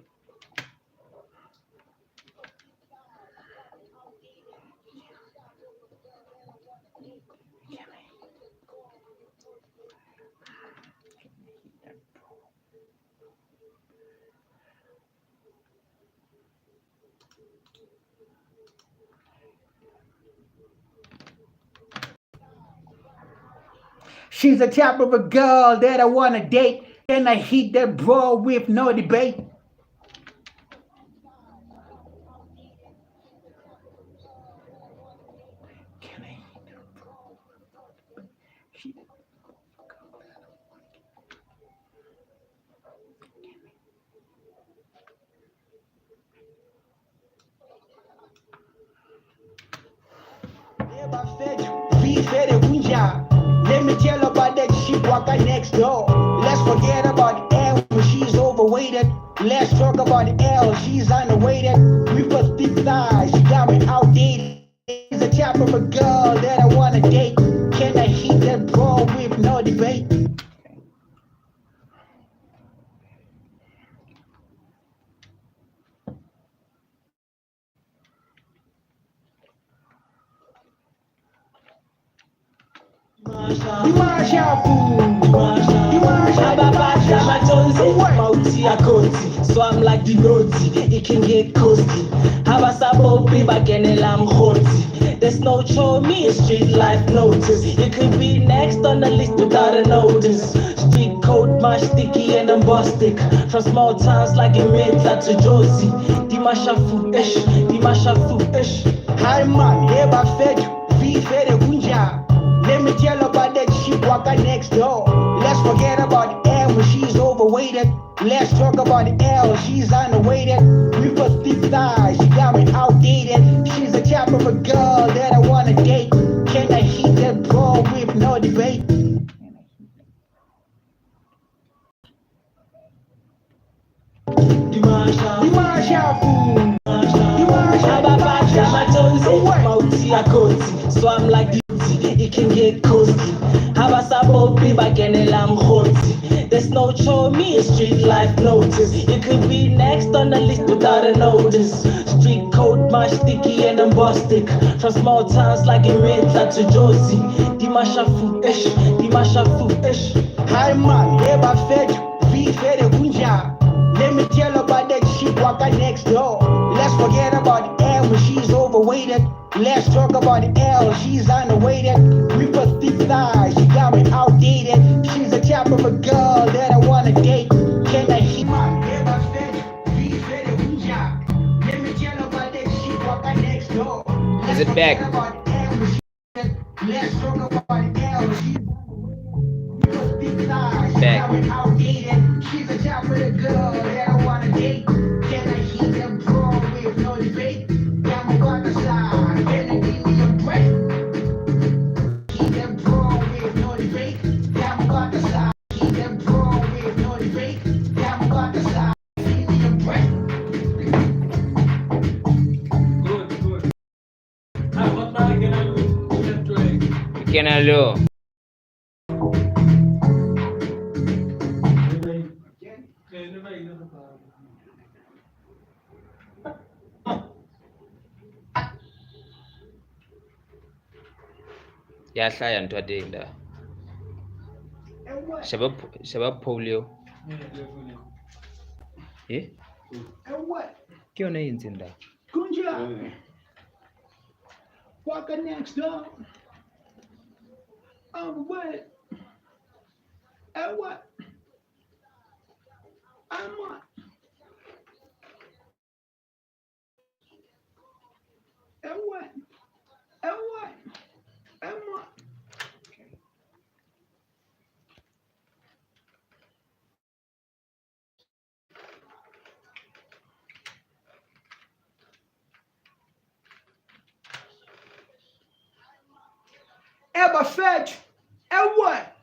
She's the type of a girl that I wanna date. Can I hit that bro with no debate? Can I hit that bro? Let me tell about that shit walker next door. Let's forget about L when she's overweighted. Let's talk about L, she's underweighted. We put thick thighs, she got me outdated. She's the type of a girl that I wanna date. Can I hit that bro with no debate? So I'm like the naughty, it can get coasty. There's no show me street life notice. You could be next on the list without a notice. Street code, my sticky and I'm bustic. From small towns like Imeta to Josie. Dimashafu ish. Hi man, eba fed, vi fed kunja. Let me tell about that shit walker next door. Let's forget about L when she's overweighted. Let's talk about L, she's underweighted. We put thick thighs, she got me outdated. She's the type of a girl that I wanna date. Can I hit that bro with no debate? So I'm like the it can get coasty. Poppy bakenela mkhonzi. There's no show me street life notice. You could be next on the list without a notice. Street code my sticky and I'm bustic. From small towns like Imeta to Josie. Dimashafu ish, Dimashafu ish. Hi man, never fed, be fed a kunja. Let me tell about that shit walker next door. Let's forget about L when she's overweighted. Let's talk about L, she's underweighted. With her thick thighs, she got me outdated. She's the type of a girl that I wanna date. Can I hit my never fed, be fed a kunja. Let me tell about that shit walker next door. Is it back? Let's talk about L, she's Back. She's a type of a girl that I wanna date. Can I hear them pro with no debate? I'm gonna slide. Can I give me a break? Keep them pro with no debate. I'm gonna slide. Keep them pro with no debate. I'm gonna slide. Give me a break. Good. What now can I do? Kenalo. Yahlaya ntwadeng la. Shaba polio. Eh? And what? Ke yona e entseng la. Kunja. Walker next door. What? And what? I'm what? And what? And what? And what? Ever fetch? And what?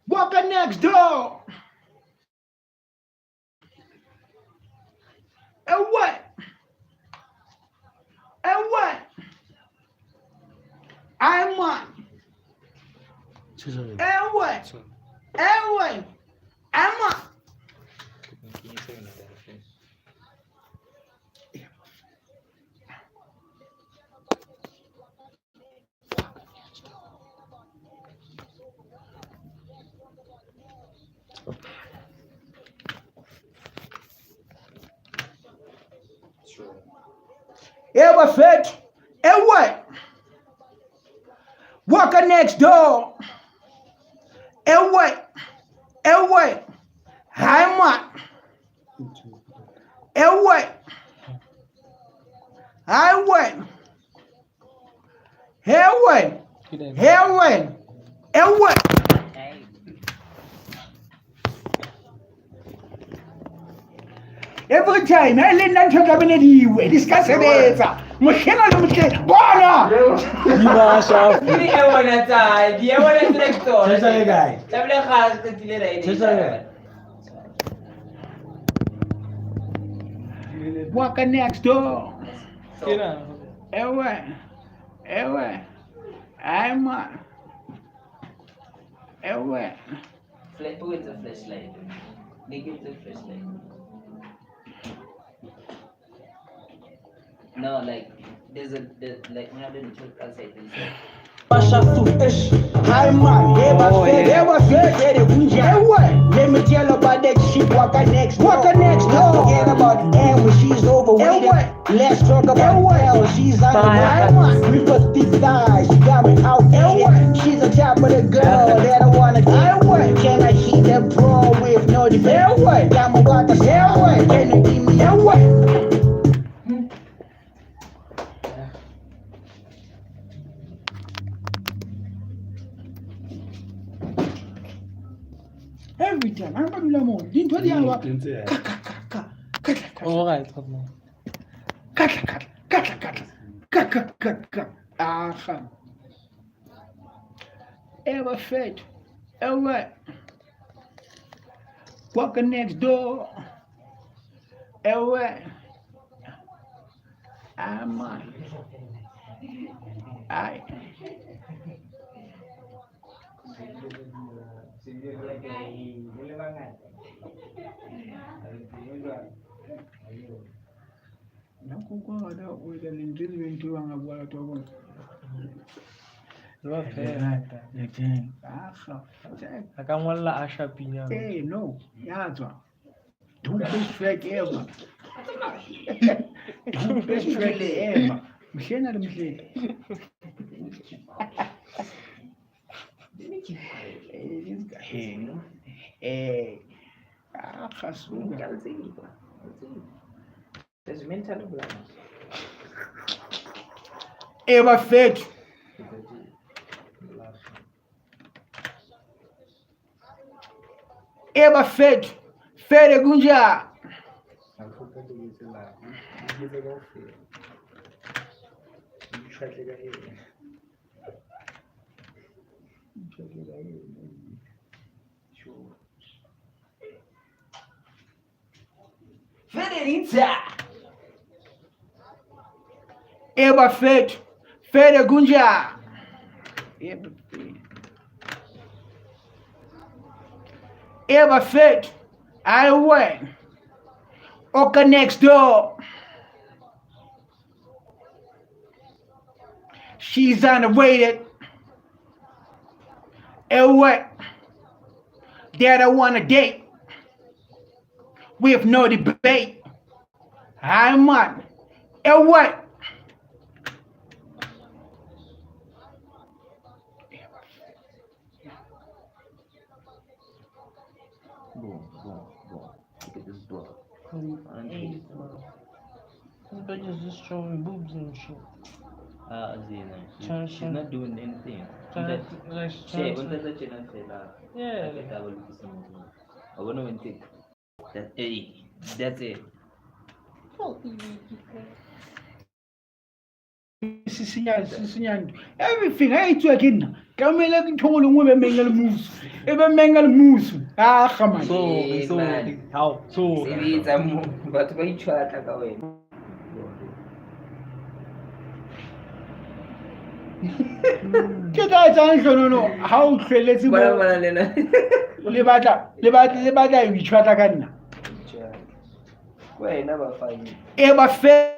Walker next door. And what? And what? I'm what? And what? And what? I'm what? Ever fetch? And what? Walker next door. And what? And what? I'm what? And what? I what? And what? And what? And what? Every time I learn that you're coming anyway, discuss it. Machine lo mtle. Bona. Ini e wona tsai, di e wona selector. Tshwetsa le kae? Tabile ga se tile ra ene. Walker next door. Kena. Ewe. I'm Ewe. Who is the flashlight? Negative flashlight. No, like there's like when I didn't check outside this. Mashafu ish. Hi man, never fed, let me tell about that shit. Walker next door. Forget about L when she's overweighted. Let's talk about L. She's underweighted. With her thick thighs, she got me outdated. She's a type of the girl that I wanna date. Can I hit that pro with no debate? I'm about to say, can you give me a what? Every time, I'm going to learn more. Didn't tell you what? All right, hot now. Ever fed? Ever? Walker next door. Ever? I Nakukwa ada uya lindiri wentu wanga bwala tobo. Leteng. Akamwalla Asha Pinya. Hey, no. Yazwa. Don't best friend ever. Don't best friend ever. Mshena le mshena. Hey, no. Hey. Khasuga. There's mental blood. Ever fed. Ever fed. Fed gunja. Federica. Ever fed. Fed gunja. Ever fed. Ever fed. I went. Oka next door. She's unawaited. And what? That I want to date. With no debate. I'm on. And what? Look at this dog. Bitches just showing boobs and shit. Zina. Chan- She's not doing anything. Like, Che, unta chena chela. Yeah. I wanna win it. That's it. Sisinyani. Everything I eat again. Kamela kitholo ngwe bemengela musu. Ebemengela musu. Ah, khamani. How? So, Sebetsa mo batho ba itshwata ka wena. Ke ka tsang hlonono ha o hlweletse Bona mo bona lena. le batla e itshwata ka nna. Wena ba fine. Ever fed.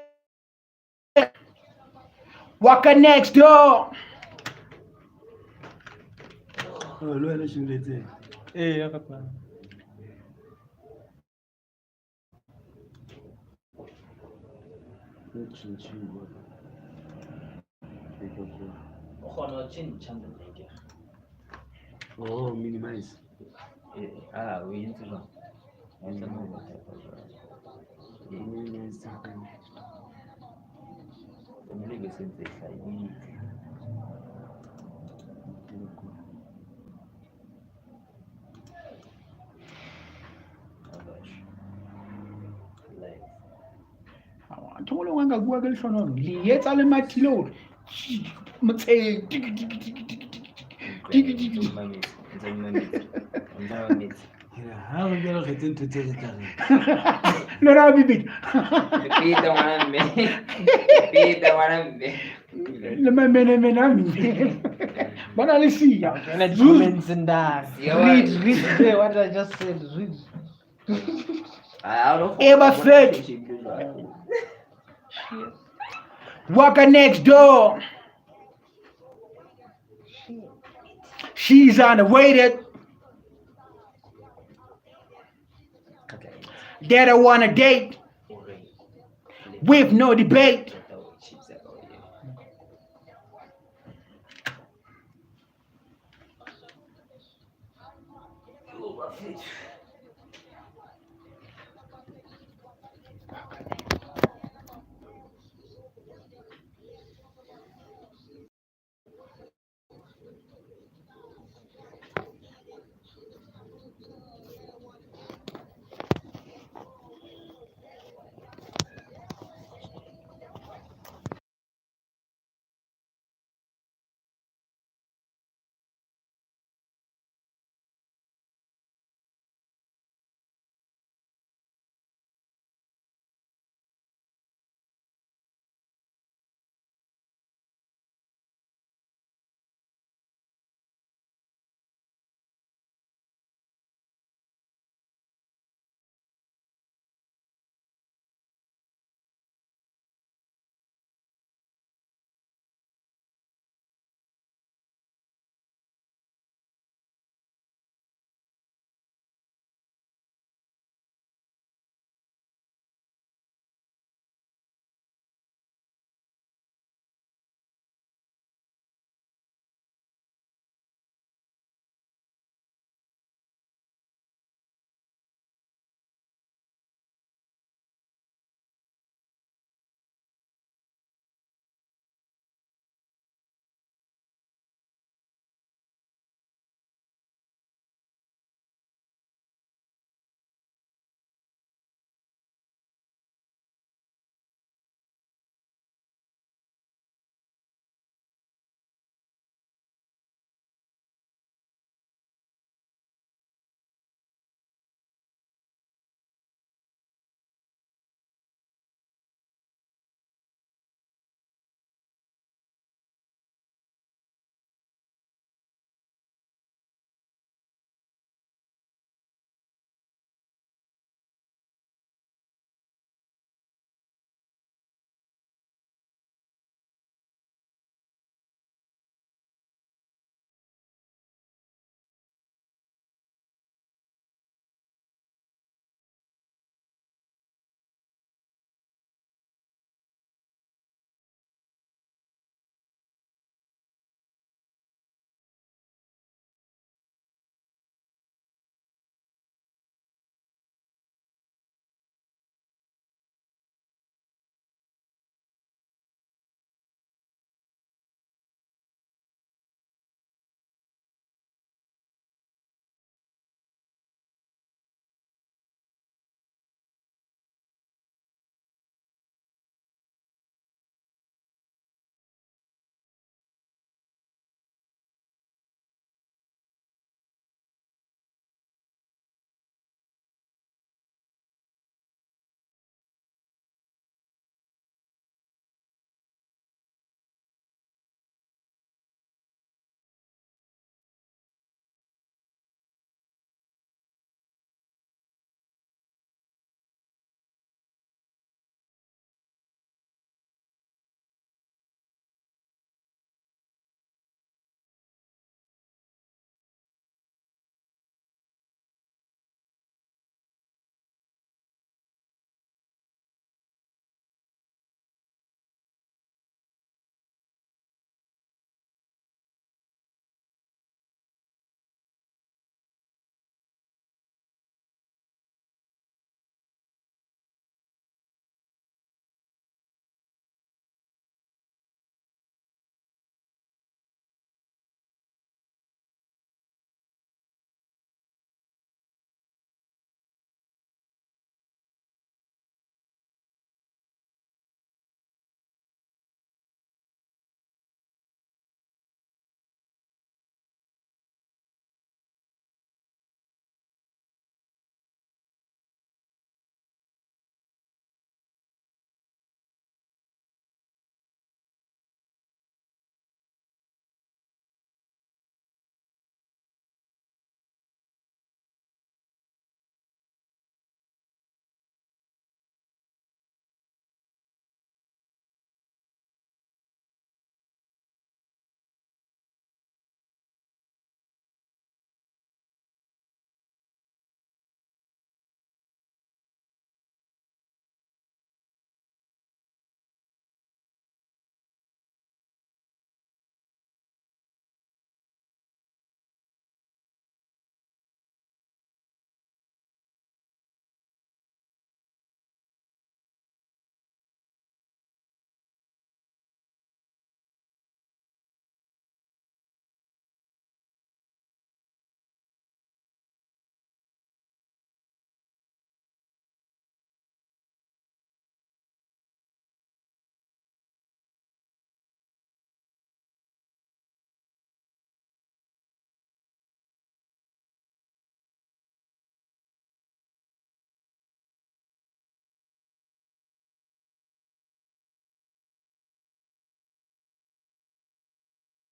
Waka next door. eh, ya ka plan. O kgona ho tjhentjha mmeke. Oh, minimize. O entse jwang? O entse mo. Minimize. Mme be sentse hlahile. Tholo wanga bua ke lehlonono. Le etsa le mathile hore motseng. Ha re ke re kgetse ntho tse tlang. Lona bibit. Pita ngwana mme. Pita ngwana mme. Le mamene ami. Bana le siya. And the comments and that. Read. Read what I just said. Read. Ever fed. Waka next door. She's unawaited. That I want to date. With no debate.